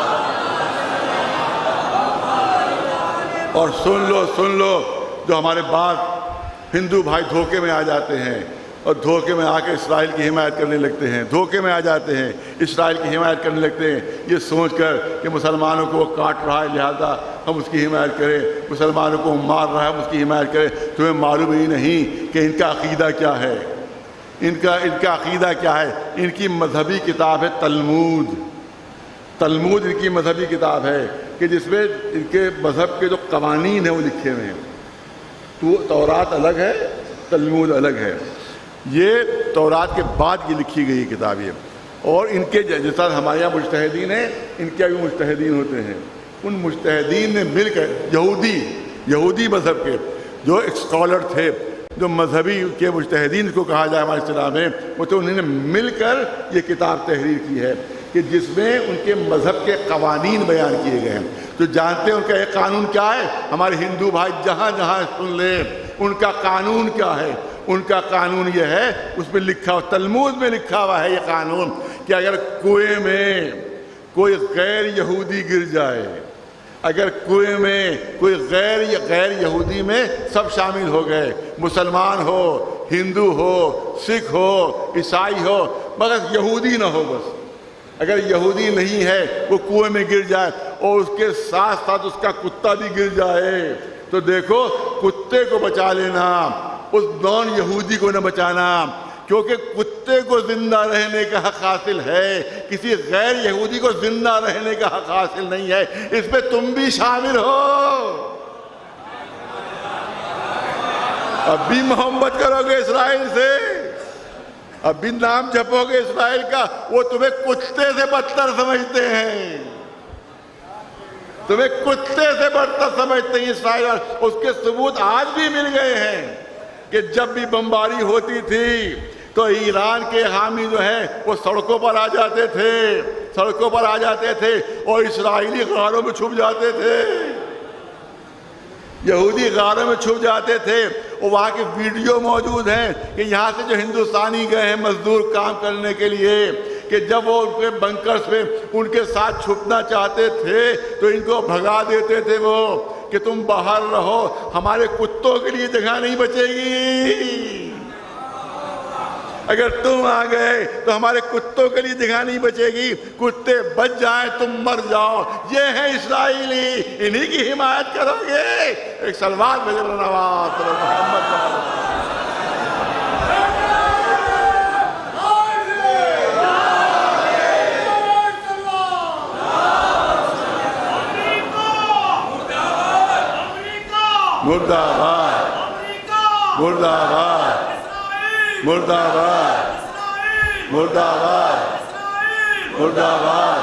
اور سن لو جو ہمارے بعض ہندو بھائی دھوکے میں آ جاتے ہیں اور دھوکے میں آ کے اسرائیل کی حمایت کرنے لگتے ہیں, دھوکے میں آ جاتے ہیں, اسرائیل کی حمایت کرنے لگتے ہیں یہ سوچ کر کہ مسلمانوں کو وہ کاٹ رہا ہے لہذا ہم اس کی حمایت کریں, مسلمانوں کو مار رہا ہے ہم اس کی حمایت کریں. تمہیں معلوم ہی نہیں کہ ان کا عقیدہ کیا ہے, ان کا عقیدہ کیا ہے. ان کی مذہبی کتاب ہے تلمود. تلمود ان کی مذہبی کتاب ہے کہ جس میں ان کے مذہب کے جو قوانین ہیں وہ لکھے ہوئے ہیں. تو تورات الگ ہے, تلمود الگ ہے. یہ تورات کے بعد کی لکھی گئی کتاب ہے. اور ان کے جیسا ہمارے یہاں مجتہدین ہیں, ان کے بھی مجتہدین ہوتے ہیں. ان مجتہدین نے مل کر یہودی مذہب کے جو اسکالر تھے, جو مذہبی کے مجتہدین کو کہا جائے ہمارے اسلام میں, وہ تو انہوں نے مل کر یہ کتاب تحریر کی ہے کہ جس میں ان کے مذہب کے قوانین بیان کیے گئے ہیں. تو جانتے ہیں ان کا ایک قانون کیا ہے؟ ہمارے ہندو بھائی جہاں سن لیں ان کا قانون کیا ہے. ان کا قانون یہ ہے, اس میں لکھا ہوا, تلمود میں لکھا ہوا ہے یہ قانون کہ اگر کنویں میں کوئی غیر یہودی گر جائے, اگر کنویں میں کوئی غیر یہودی میں سب شامل ہو گئے, مسلمان ہو, ہندو ہو, سکھ ہو, عیسائی ہو, مگر یہودی نہ ہو. بس اگر یہودی نہیں ہے وہ کنویں میں گر جائے اور اس کے ساتھ ساتھ اس کا کتا بھی گر جائے, تو دیکھو کتے کو بچا لینا, اس نان یہودی کو نہ بچانا, کیونکہ کتے کو زندہ رہنے کا حق حاصل ہے, کسی غیر یہودی کو زندہ رہنے کا حق حاصل نہیں ہے. اس میں تم بھی شامل ہو. اب بھی محبت کرو گے اسرائیل سے, اب بھی نام جپو گے اسرائیل کا, وہ تمہیں کتے سے بدتر سمجھتے ہیں, تمہیں کتے سے بدتر سمجھتے ہیں اسرائیل. اور اس کے ثبوت آج بھی مل گئے ہیں کہ جب بھی بمباری ہوتی تھی تو ایران کے حامی جو ہیں وہ سڑکوں پر آ جاتے تھے اور اسرائیلی غاروں میں چھپ جاتے تھے, یہودی غاروں میں چھپ جاتے تھے. اور وہاں کی ویڈیو موجود ہیں کہ یہاں سے جو ہندوستانی گئے ہیں مزدور کام کرنے کے لیے, کہ جب وہ ان کے بنکرز میں ان کے ساتھ چھپنا چاہتے تھے تو ان کو بھگا دیتے تھے وہ کہ تم باہر رہو, ہمارے کتوں کے لیے جگہ نہیں بچے گی, اگر تم آ گئے تو ہمارے کتوں کے لیے جگہ نہیں بچے گی, کتے بچ جائیں تم مر جاؤ. یہ ہے اسرائیلی, انہی کی حمایت کرو گے. ایک صلوات بھیجو محمد. مرد آباد, مرد آباد, مرد آباد, مرد آباد, مرد آباد.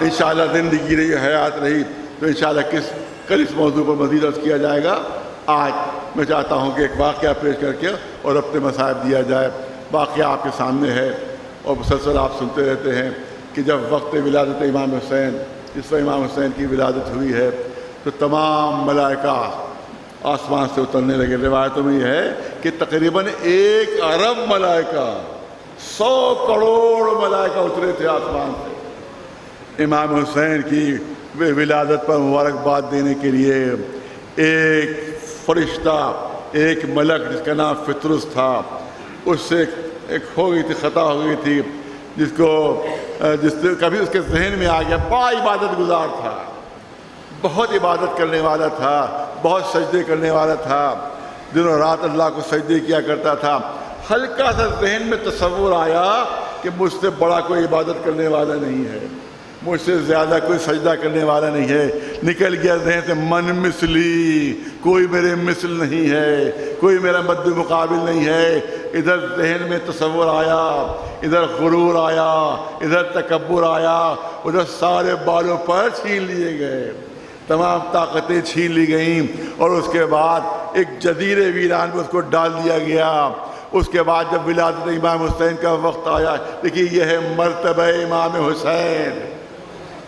انشاءاللہ زندگی رہی, حیات رہی تو انشاءاللہ کل اس موضوع پر مزید عرض کیا جائے گا. آج میں چاہتا ہوں کہ ایک واقعہ پیش کر کے اور اپنے مصائب دیا جائے. واقعہ آپ کے سامنے ہے اور مسلسل آپ سنتے رہتے ہیں کہ جب وقت ولادت امام حسین, جس وقت امام حسین کی ولادت ہوئی ہے تو تمام ملائکہ آسمان سے اترنے لگے. روایتوں میں یہ ہے کہ تقریباً 1 ارب ملائکہ, 100 کروڑ ملائکہ اترے تھے آسمان سے امام حسین کی ولادت پر مبارکباد دینے کے لیے. ایک فرشتہ, ایک ملک جس کا نام فطرس تھا, اس سے ایک ہو گئی تھی, خطا ہو گئی تھی, جس کبھی اس کے ذہن میں آ گیا. بڑا عبادت گزار تھا, بہت عبادت کرنے والا تھا, بہت سجدے کرنے والا تھا, دنوں رات اللہ کو سجدے کیا کرتا تھا. ہلکا سا ذہن میں تصور آیا کہ مجھ سے بڑا کوئی عبادت کرنے والا نہیں ہے, مجھ سے زیادہ کوئی سجدہ کرنے والا نہیں ہے. نکل گیا ذہن سے من مثلی، کوئی میرے مثل نہیں ہے، کوئی میرا مد مقابل نہیں ہے. ادھر ذہن میں تصور آیا، ادھر غرور آیا، ادھر تکبر آیا، ادھر سارے بالوں پر چھین لیے گئے، تمام طاقتیں چھین لی گئیں. اور اس کے بعد ایک جزیرے ویران میں اس کو ڈال دیا گیا. اس کے بعد جب ولادت امام حسین کا وقت آیا، دیکھیے یہ ہے مرتبہ امام حسین.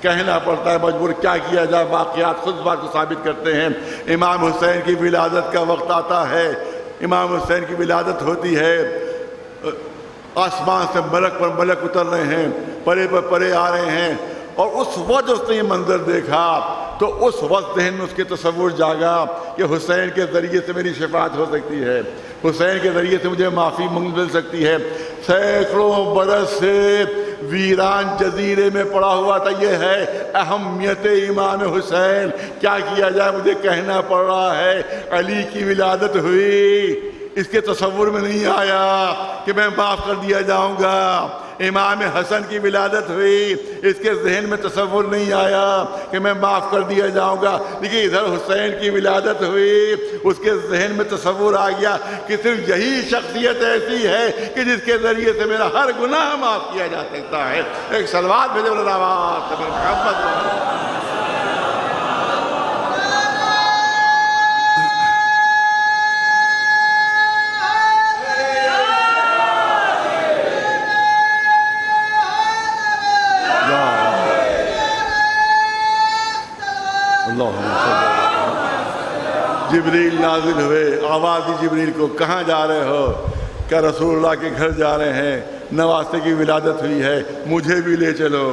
کہنا پڑتا ہے مجبور، کیا کیا جائے، واقعات خود بات کو ثابت کرتے ہیں. امام حسین کی ولادت کا وقت آتا ہے، امام حسین کی ولادت ہوتی ہے، آسمان سے ملک پر ملک اتر رہے ہیں، پرے پر پرے آ رہے ہیں. اور اس وقت اس نے یہ منظر دیکھا تو اس وقت ذہن میں اس کے تصور جاگا کہ حسین کے ذریعے سے میری شفاعت ہو سکتی ہے، حسین کے ذریعے سے مجھے معافی مل سکتی ہے. سینکڑوں برس سے ویران جزیرے میں پڑا ہوا تھا. یہ ہے اہمیت امام حسین. کیا کیا جائے، مجھے کہنا پڑ رہا ہے علی کی ولادت ہوئی، اس کے تصور میں نہیں آیا کہ میں معاف کر دیا جاؤں گا. امام حسن کی ولادت ہوئی، اس کے ذہن میں تصور نہیں آیا کہ میں معاف کر دیا جاؤں گا. لیکن ادھر حسین کی ولادت ہوئی، اس کے ذہن میں تصور آ گیا کہ صرف یہی شخصیت ایسی ہے کہ جس کے ذریعے سے میرا ہر گناہ معاف کیا جا سکتا ہے. ایک صلوات بھیجو محمد. جبریل نازل ہوئے، آواز دی جبریل کو، کہاں جا رہے ہو؟ کیا رسول اللہ کے گھر جا رہے ہیں، نواسے کی ولادت ہوئی ہے، مجھے بھی لے چلو،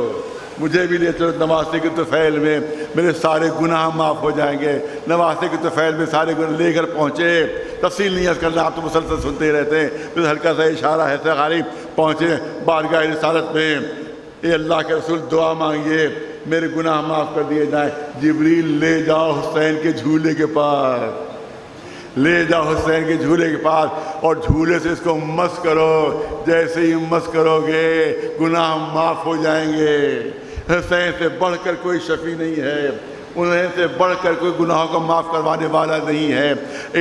مجھے بھی لے چلو. نواسے کے طفیل میں میرے سارے گناہ معاف ہو جائیں گے. نواسے کے طفیل میں سارے گناہ لے کر پہنچے. تفصیل نہیں عرض کرنا، آپ تو مسلسل سنتے ہی رہتے ہیں، پھر ہلکا سا اشارہ ہے سے غالب پہنچے بارگاہ رسالت میں. اے اللہ کے رسول دعا مانگیے میرے گناہ معاف کر دیے جائیں. جبریل لے جاؤ حسین کے جھولے کے پاس، لے جاؤ حسین کے جھولے کے پاس اور جھولے سے اس کو مس کرو. جیسے ہی مس کرو گے گناہ معاف ہو جائیں گے. حسین سے بڑھ کر کوئی شفیع نہیں ہے، انہیں سے بڑھ کر کوئی گناہوں کو معاف کروانے والا نہیں ہے.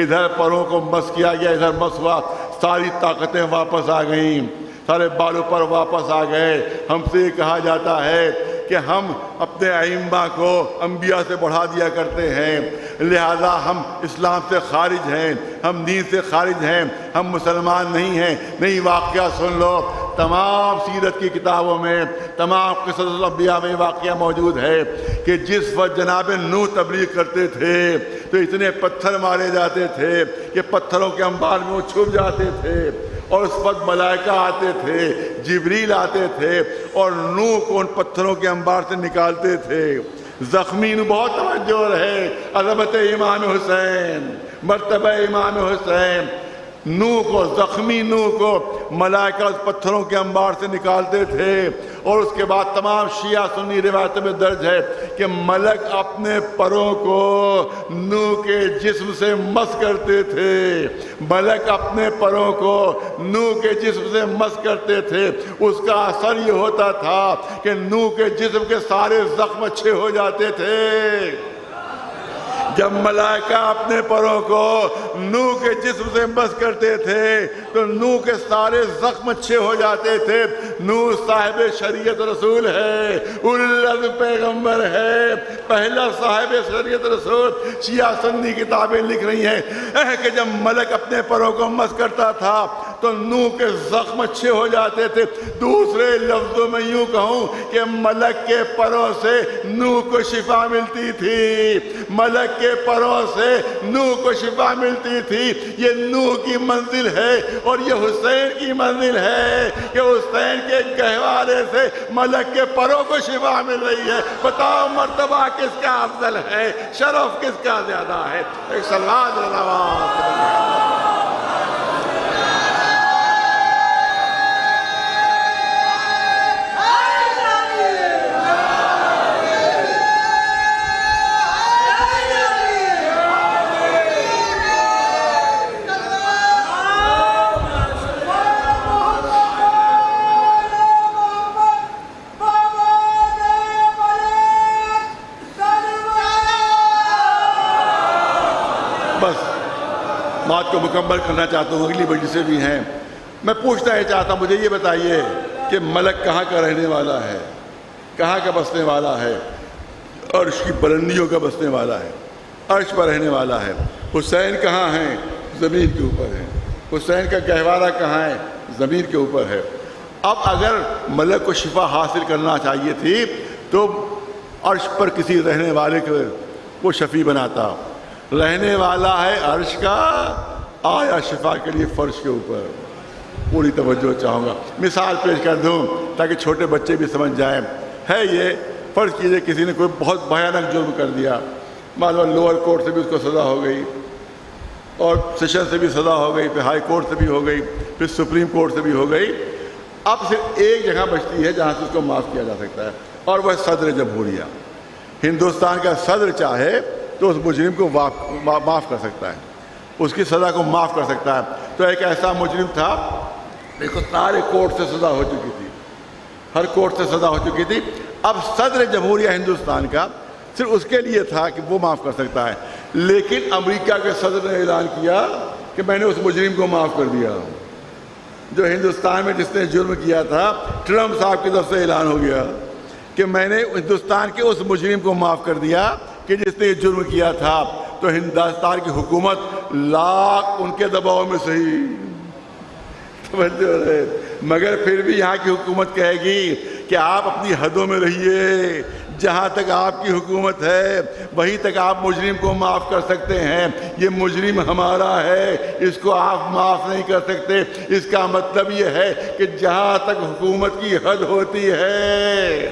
ادھر پروں کو مس کیا گیا، ادھر مس ہوا، ساری طاقتیں واپس آ گئیں، سارے بالوں پر واپس آ گئے. ہم سے یہ کہا جاتا ہے کہ ہم اپنے ائمہ کو انبیاء سے بڑھا دیا کرتے ہیں، لہذا ہم اسلام سے خارج ہیں، ہم دین سے خارج ہیں، ہم مسلمان نہیں ہیں. نہیں، واقعہ سن لو، تمام سیرت کی کتابوں میں، تمام قصص الانبیاء میں واقعہ موجود ہے کہ جس وقت جناب نوح تبلیغ کرتے تھے تو اتنے پتھر مارے جاتے تھے کہ پتھروں کے انبار میں وہ چھپ جاتے تھے. اور اس وقت ملائکہ آتے تھے، جبریل آتے تھے اور نوح کو ان پتھروں کے انبار سے نکالتے تھے. زخمی نو بہت توجہ رہے، عظمت امام حسین، مرتبہ امام حسین. نوح کو، زخمی نوح کو ملائکہ اس پتھروں کے انبار سے نکالتے تھے. اور اس کے بعد تمام شیعہ سنی روایتوں میں درج ہے کہ ملک اپنے پروں کو نوح کے جسم سے مس کرتے تھے. ملک اپنے پروں کو نوح کے جسم سے مس کرتے تھے. اس کا اثر یہ ہوتا تھا کہ نوح کے جسم کے سارے زخم اچھے ہو جاتے تھے. جب ملائکہ اپنے پروں کو نوح کے جسم سے مس کرتے تھے تو نوح کے سارے زخم اچھے ہو جاتے تھے. نوح صاحب شریعت رسول ہے، اولو العزم پیغمبر ہے، پہلا صاحب شریعت رسول. شیعہ سنی کتابیں لکھ رہی ہیں کہ جب ملک اپنے پروں کو مس کرتا تھا تو نوح کے زخم اچھے ہو جاتے تھے. دوسرے لفظوں میں یوں کہوں کہ ملک کے پروں سے نوح کو شفا ملتی تھی، ملک کے پروں سے نوح کو شفا ملتی تھی. یہ نوح کی منزل ہے اور یہ حسین کی منزل ہے کہ حسین کے گہوارے سے ملک کے پروں کو شفا مل رہی ہے. بتاؤ مرتبہ کس کا افضل ہے، شرف کس کا زیادہ ہے؟ ایک صلوات بات کو مکمل کرنا چاہتا ہوں، اگلی مجلسیں بھی ہیں. میں پوچھنا یہ چاہتا ہوں، مجھے یہ بتائیے کہ ملک کہاں کا رہنے والا ہے، کہاں کا بسنے والا ہے؟ عرش کی بلندیوں کا بسنے والا ہے، عرش پر رہنے والا ہے. حسین کہاں ہیں؟ زمین کے اوپر ہیں. حسین کا گہوارہ کہاں ہے؟ زمین کے اوپر ہے. اب اگر ملک کو شفا حاصل کرنا چاہیے تھی تو عرش پر کسی رہنے والے کو وہ شفیع بناتا. رہنے والا ہے عرش کا، آیا شفا کے لیے فرش کے اوپر. پوری توجہ چاہوں گا. مثال پیش کر دوں تاکہ چھوٹے بچے بھی سمجھ جائیں. ہے یہ، فرض کیجیے کسی نے کوئی بہت بھیانک جرم کر دیا، مان لو لوور کورٹ سے بھی اس کو سزا ہو گئی، اور سیشن سے بھی سزا ہو گئی، پھر ہائی کورٹ سے بھی ہو گئی، پھر سپریم کورٹ سے بھی ہو گئی. اب صرف ایک جگہ بچتی ہے جہاں سے اس کو معاف کیا جا سکتا ہے، اور وہ صدر جمہوریہ. ہندوستان کا صدر چاہے تو اس مجرم کو معاف کر سکتا ہے، اس کی سزا کو معاف کر سکتا ہے. تو ایک ایسا مجرم تھا، دیکھو سارے کورٹ سے سزا ہو چکی تھی، ہر کورٹ سے سزا ہو چکی تھی. اب صدر جمہوریہ ہندوستان کا صرف اس کے لیے تھا کہ وہ معاف کر سکتا ہے. لیکن امریکہ کے صدر نے اعلان کیا کہ میں نے اس مجرم کو معاف کر دیا. جو ہندوستان میں جس نے جرم کیا تھا، ٹرمپ صاحب کی طرف سے اعلان ہو گیا کہ میں نے ہندوستان کے اس مجرم کو معاف کر دیا کہ جس نے یہ جرم کیا تھا. تو ہندوستان کی حکومت لاکھ ان کے دباؤ میں صحیح، مگر پھر بھی یہاں کی حکومت کہے گی کہ آپ اپنی حدوں میں رہیے، جہاں تک آپ کی حکومت ہے وہیں تک آپ مجرم کو معاف کر سکتے ہیں. یہ مجرم ہمارا ہے، اس کو آپ معاف نہیں کر سکتے. اس کا مطلب یہ ہے کہ جہاں تک حکومت کی حد ہوتی ہے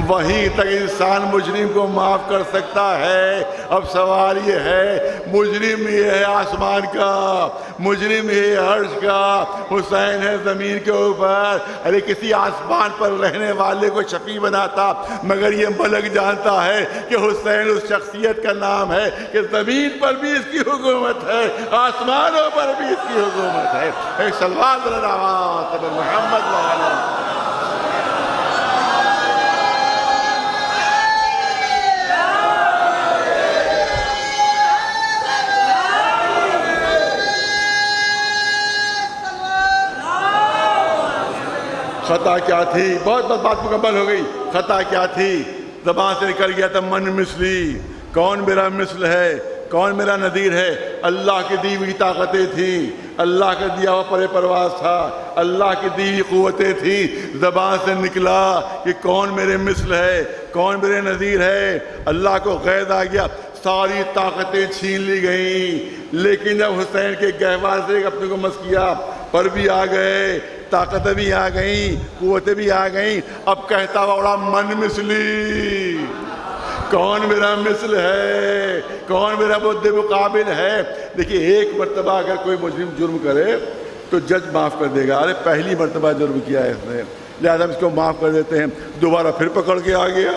وہیں تک انسان مجرم کو معاف کر سکتا ہے. اب سوال یہ ہے، مجرم یہ ہے آسمان کا، مجرم یہ ہے عرش کا، حسین ہے زمین کے اوپر. ارے کسی آسمان پر رہنے والے کو شفیع بناتا، مگر یہ ملک جانتا ہے کہ حسین اس شخصیت کا نام ہے کہ زمین پر بھی اس کی حکومت ہے، آسمانوں پر بھی اس کی حکومت ہے. ایک صلوات محمد وعلیہ. خطا کیا تھی؟ بہت بات مکمل ہو گئی. خطا کیا تھی؟ زبان سے نکل گیا تھا من مثلی، کون میرا مثل ہے، کون میرا نظیر ہے. اللہ کی دی ہوئی طاقتیں تھیں، اللہ کا دیا ہوا پرے پرواز تھا، اللہ کی دی ہوئی قوتیں تھیں. زبان سے نکلا کہ کون میرے مثل ہے، کون میرے نظیر ہے. اللہ کو غیظ آ گیا، ساری طاقتیں چھین لی گئیں. لیکن جب حسین کے گہوار سے اپنے کو مس کیا، پر بھی آ گئے، طاقتیں بھی آ گئیں، قوتیں بھی آ گئیں. اب کہتا ہوا من مثلی، کون میرا مثل ہے، کون میرا مد مقابل ہے. دیکھیے ایک مرتبہ اگر کوئی مجرم جرم کرے تو جج معاف کر دے گا. ارے پہلی مرتبہ جرم کیا ہے اس نے، لہٰذا اس کو معاف کر دیتے ہیں. دوبارہ پھر پکڑ کے آ گیا،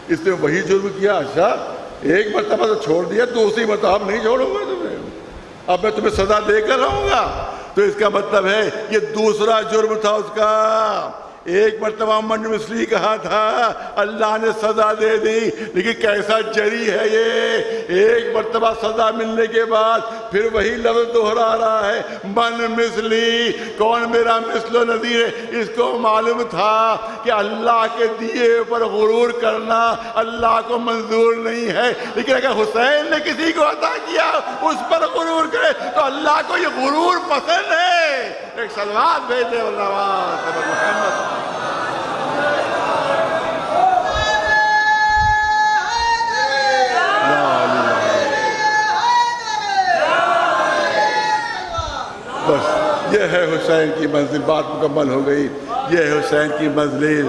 اس نے وہی جرم کیا. اچھا ایک مرتبہ تو چھوڑ دیا، دوسری مرتبہ اب نہیں چھوڑوں گا تمہیں، اب میں تمہیں سزا دے کر رہوں گا. تو اس کا مطلب ہے یہ دوسرا جرم تھا اس کا. ایک مرتبہ من مثلی کہا تھا، اللہ نے سزا دے دی، لیکن کیسا جری ہے یہ. ایک مرتبہ سزا ملنے کے بعد پھر وہی لفظ دہرا رہا ہے، من مثلی، کون میرا مثل و نظیر ہے. اس کو معلوم تھا کہ اللہ کے دیے پر غرور کرنا اللہ کو منظور نہیں ہے. لیکن اگر حسین نے کسی کو عطا کیا اس پر غرور کرے تو اللہ کو یہ غرور پسند ہے. ایک صلوات بھیجے محمد. بس یہ ہے حسین کی منزل. بات مکمل ہو گئی. یہ ہے حسین کی منزل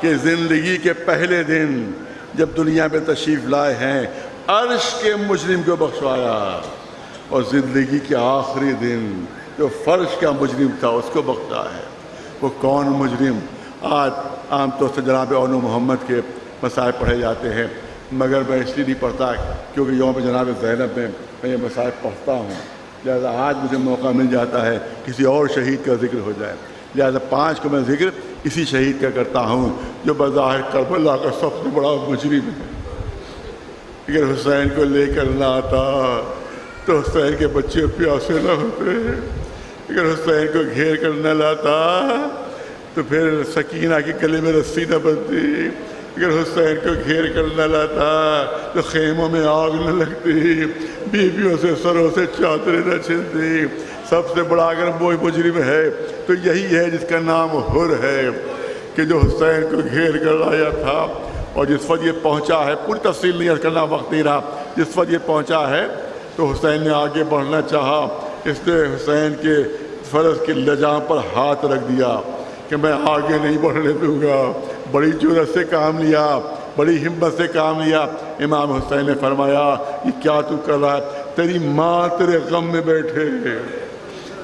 کہ زندگی کے پہلے دن جب دنیا میں تشریف لائے ہیں عرش کے مجرم کو بخشوایا، اور زندگی کے آخری دن جو فرش کا مجرم تھا اس کو بخشا ہے. وہ کون مجرم؟ آج عام طور سے جناب اونو محمد کے مسائل پڑھے جاتے ہیں، مگر میں اس لیے نہیں پڑھتا کیونکہ یوم جناب زینب میں یہ مسائل پڑھتا ہوں. لہذا آج مجھے موقع مل جاتا ہے کسی اور شہید کا ذکر ہو جائے. لہذا 5 کو میں ذکر اسی شہید کا کرتا ہوں جو بظاہر کربلا کا سب سے بڑا مجرم ہے. اگر حسین کو لے کر نہ آتا تو حسین کے بچے پیاسے نہ ہوتے. اگر حسین کو گھیر کر نہ لاتا تو پھر سکینہ کے گلے میں رسی نہ بندھی. اگر حسین کو گھیر کر نہ لاتا تو خیموں میں آگ نہ لگتی، بیویوں سے سروں سے چادریں نہ چھلتی. سب سے بڑا اگر کوئی مجرم ہے تو یہی ہے جس کا نام حر ہے، کہ جو حسین کو گھیر کر لایا تھا. اور جس وقت یہ پہنچا ہے، پوری تفصیل نہیں کرنا، وقت نہیں رہا، جس وقت یہ پہنچا ہے تو حسین نے آگے بڑھنا چاہا. اس نے حسین کے فرض کی لجام پر ہاتھ رکھ دیا کہ میں آگے نہیں بڑھنے دوں گا. بڑی جرأت سے کام لیا، بڑی ہمت سے کام لیا. امام حسین نے فرمایا یہ کیا تو کر رہا ہے؟ تیری ماں تیرے غم میں بیٹھے،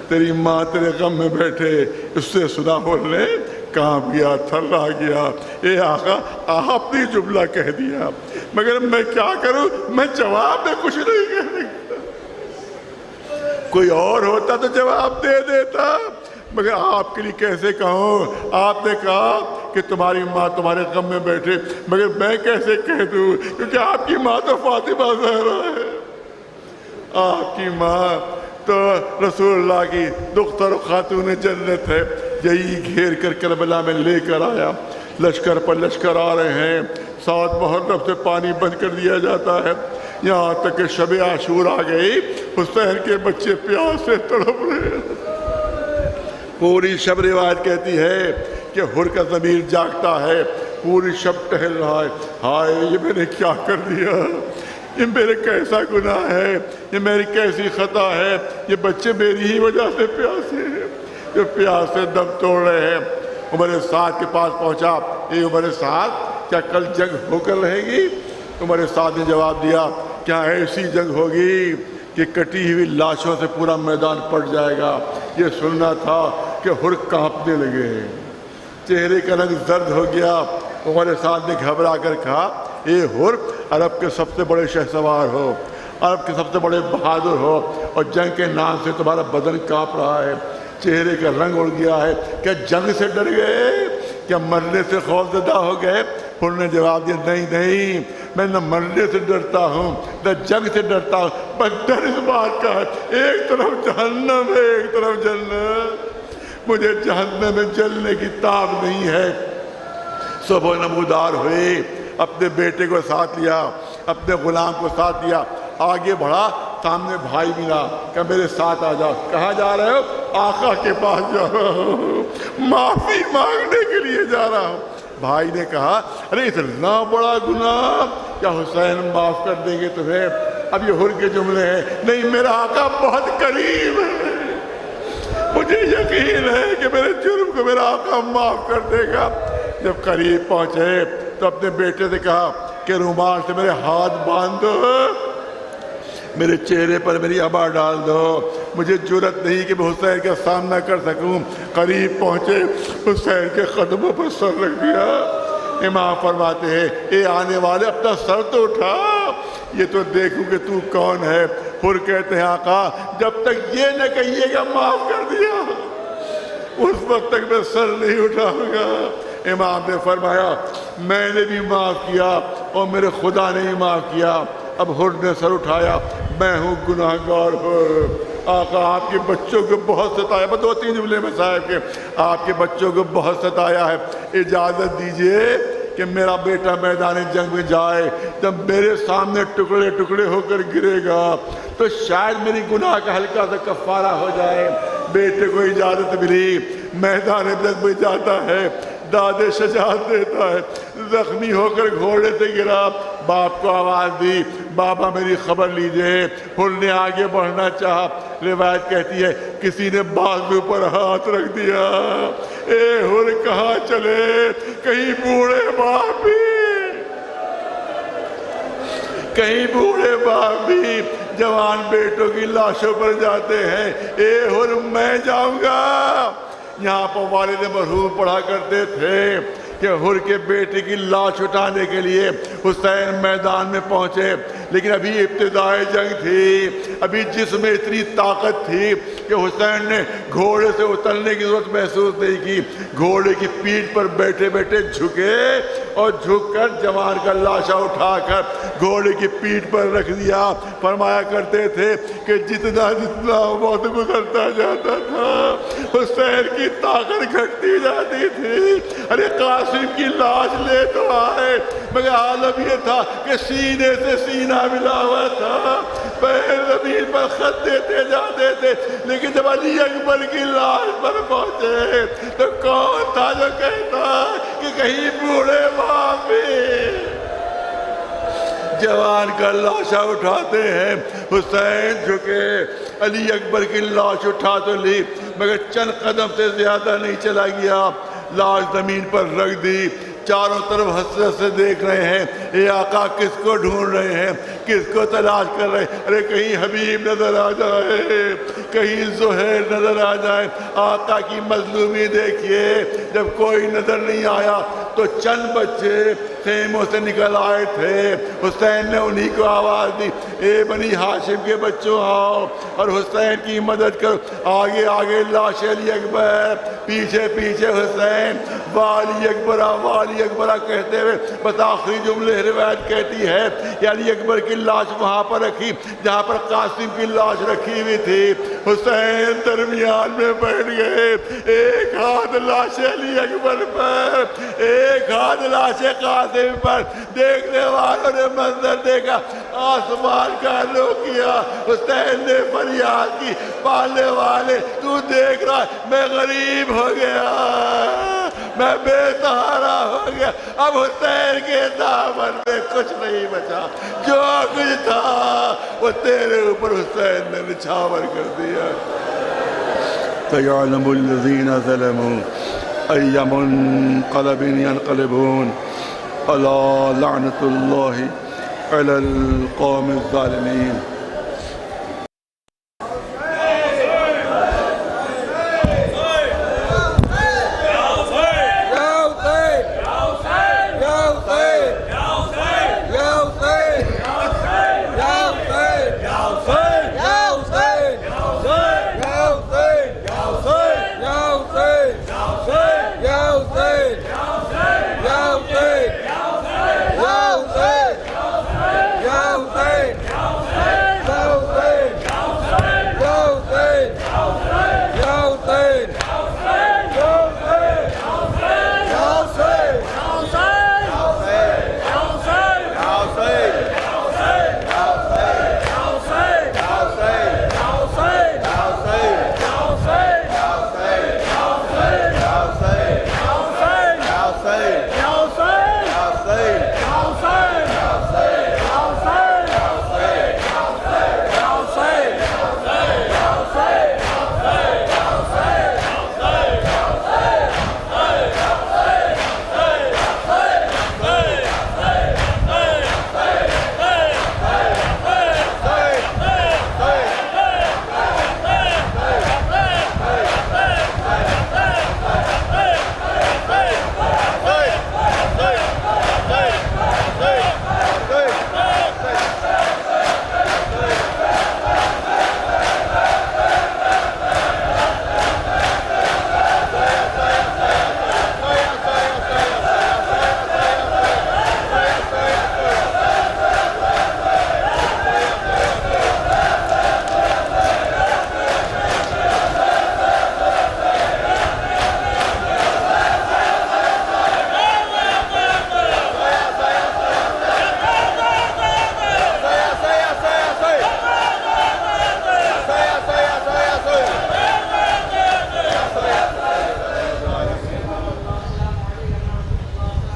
تیری ماں تیرے غم میں بیٹھے. اس سے سنا بولنے کانپ گیا، تھرا گیا. اے آقا آپ نے جملہ کہہ دیا، مگر میں کیا کروں؟ میں جواب میں کچھ نہیں کہہ سکتا. کوئی اور ہوتا تو جواب دے دیتا، مگر آپ کے لیے کیسے کہوں؟ آپ نے کہا کہ تمہاری ماں تمہارے غم میں بیٹھے، مگر میں کیسے کہہ دوں؟ کیونکہ آپ کی ماں تو فاطمہ زہرا ہے، آپ کی ماں تو رسول اللہ کی دختر خاتون جنت ہے. یہی گھیر کر کربلا میں لے کر آیا. لشکر پر لشکر آ رہے ہیں، 7 محرم سے پانی بند کر دیا جاتا ہے. یہاں تک کہ شب عاشور آ گئی، حسین کے بچے پیاس سے تڑپ رہے ہیں. پوری شب روایت کہتی ہے کہ حر کا ضمیر جاگتا ہے، پوری شب ٹہل رہا ہے. ہائے یہ میں نے کیا کر دیا، یہ میرے کیسا گناہ ہے، یہ میری کیسی خطا ہے، یہ بچے میری ہی وجہ سے پیاسے ہیں، یہ پیاس سے دم توڑ رہے ہیں. عمر سعد کے پاس پہنچا. اے عمر سعد کیا کل جنگ ہو کر رہے گی؟ عمر سعد نے جواب دیا کیا ایسی جنگ ہوگی کہ کٹی ہوئی لاشوں سے پورا میدان پٹ جائے گا. یہ سننا تھا کہ حر کانپنے لگے، چہرے کا رنگ زرد ہو گیا. عمر سعد نے گھبرا کر کہا اے حر عرب کے سب سے بڑے شہسوار ہو، عرب کے سب سے بڑے بہادر ہو، اور جنگ کے نام سے تمہارا بدن کانپ رہا ہے، چہرے کا رنگ اڑ گیا ہے. کیا جنگ سے ڈر گئے؟ کیا مرنے سے خوف زدہ ہو گئے؟ حر نے جواب دیا نہیں نہیں، میں نہ مرنے سے ڈرتا ہوں نہ جنگ سے ڈرتا ہوں، بس ڈر اس بات کا ہے ایک طرف جہنم ہے ایک طرف جنت، مجھے جہنم میں جلنے کی تاب نہیں ہے. صبح نمودار ہوئے، اپنے بیٹے کو ساتھ لیا، اپنے غلام کو ساتھ لیا، آگے بڑھا. سامنے بھائی ملا کہ میرے ساتھ آ جاؤ. کہاں جا رہے ہو؟ آقا کے پاس جا رہا ہوں، معافی مانگنے کے لیے جا رہا ہوں. بھائی نے کہا ارے اتنا بڑا گناہ، کیا حسین معاف کر دیں گے تمہیں؟ اب یہ حر کے جملے ہیں، نہیں میرا آقا بہت قریب ہے، مجھے یقین ہے کہ میرے جرم کو میرا آقا معاف کر دے گا. جب قریب پہنچے تو اپنے بیٹے سے کہا کہ رومال سے میرے ہاتھ باندھ دو، میرے چہرے پر میری عبا ڈال دو، مجھے جرأت نہیں کہ میں حسین کا سامنا کر سکوں. قریب پہنچے، حسین کے قدموں پر سر رکھ دیا. امام فرماتے ہیں اے آنے والے اپنا سر تو اٹھا، یہ تو دیکھوں کہ تو کون ہے. حر کہتے ہیں آقا جب تک یہ نہ کہیے گا معاف کر دیا اس وقت تک میں سر نہیں اٹھاؤں گا. امام نے فرمایا میں نے بھی معاف کیا اور میرے خدا نے بھی معاف کیا. اب حر نے سر اٹھایا، میں ہوں گناہ گار حر. آقا آپ کے بچوں کو بہت ستایا، میں 2-3 جملے میں صاحب کے آپ کے بچوں کو بہت ستایا ہے، اجازت دیجئے کہ میرا بیٹا میدان جنگ میں جائے. جب میرے سامنے ٹکڑے ٹکڑے ہو کر گرے گا تو شاید میری گناہ کا ہلکا سا کفارہ ہو جائے. بیٹے کو اجازت ملی، میدان جنگ میں جاتا ہے، داد شجاعت دیتا ہے. زخمی ہو کر گھوڑے سے گرا، باپ کو آواز دی بابا میری خبر لیجئے. حر نے آگے بڑھنا چاہا. روایت کہتی ہے کسی نے بازو پر ہاتھ رکھ دیا. اے حر کہاں چلے؟ کہیں بوڑھے باپ بھی، کہیں بوڑھے باپ بھی جوان بیٹوں کی لاشوں پر جاتے ہیں. اے حر میں جاؤں گا. یہاں پر والد مرحوم پڑھا کرتے تھے کہ حر کے بیٹے کی لاش اٹھانے کے لیے حسین میدان میں پہنچے، لیکن ابھی ابتدائی جنگ تھی، ابھی جسم میں اتنی طاقت تھی کہ حسین نے گھوڑے سے اترنے کی ضرورت محسوس نہیں کی، گھوڑے کی پیٹھ پر بیٹھے بیٹھے جھکے اور جھک کر جوان کا لاشا اٹھا کر گھوڑے کی پیٹھ پر رکھ دیا۔ فرمایا کرتے تھے کہ جتنا جتنا وقت گزرتا جاتا تھا حسین کی طاقت گھٹتی جاتی تھی۔ ارے قاسم کی لاش لے تو آئے، مگر عالم یہ تھا کہ سینے سے سینہ ملا ہوا تھا، پیر زمین پر خط دیتے جاتے تھے، لیکن جب علی اکبر کی لاش پر پہنچے تو کون تھا جو کہتا کہ کہیں بوڑھے باپ بھی جوان کا لاشا اٹھاتے ہیں۔ حسین جھکے، علی اکبر کی لاش اٹھا تو لی مگر چند قدم سے زیادہ نہیں چلا گیا، لاش زمین پر رکھ دی۔ چاروں طرف حسرت سے دیکھ رہے ہیں، اے آقا کس کو ڈھونڈ رہے ہیں، کس کو تلاش کر رہے ہیں؟ ارے کہیں حبیب نظر آ جائے، کہیں زہیر نظر آ جائے۔ آقا کی مظلومی دیکھیے، جب کوئی نظر نہیں آیا تو چند بچے خیموں سے نکل آئے تھے، حسین نے انہی کو آواز دی، اے بنی ہاشم کے بچوں آؤ اور حسین کی مدد کرو۔ آگے آگے لاش علی اکبر، پیچھے پیچھے حسین، والی اکبرہ والی اکبرہ کہتے ہوئے بس آخری جملے روایت کہتی ہے کہ علی اکبر کی لاش وہاں پر رکھی جہاں پر قاسم کی لاش رکھی ہوئی تھی، حسین درمیان میں بیٹھ گئے، ایک ہاتھ لاش علی اکبر پر، ایک ہاتھ لاش قاسم پر۔ دیکھنے والوں نے منظر دیکھا، آسمان کا رخ کیا، حسین نے فریاد کی، پالنے والے تو دیکھ رہا میں غریب ہو گیا، میں بے سہارا ہو گیا، اب حسین کے دامن میں کچھ نہیں بچا، جو کچھ تھا وہ تیرے اوپر حسین نے نچھاور کر دیا۔ سَيَعْلَمُ الَّذِينَ ظَلَمُوا أَيَّ مُنقَلَبٍ يَنقَلِبُونَ أَلَا لَعْنَةُ اللَّهِ عَلَى الْقَوْمِ الظَّالِمِينَ۔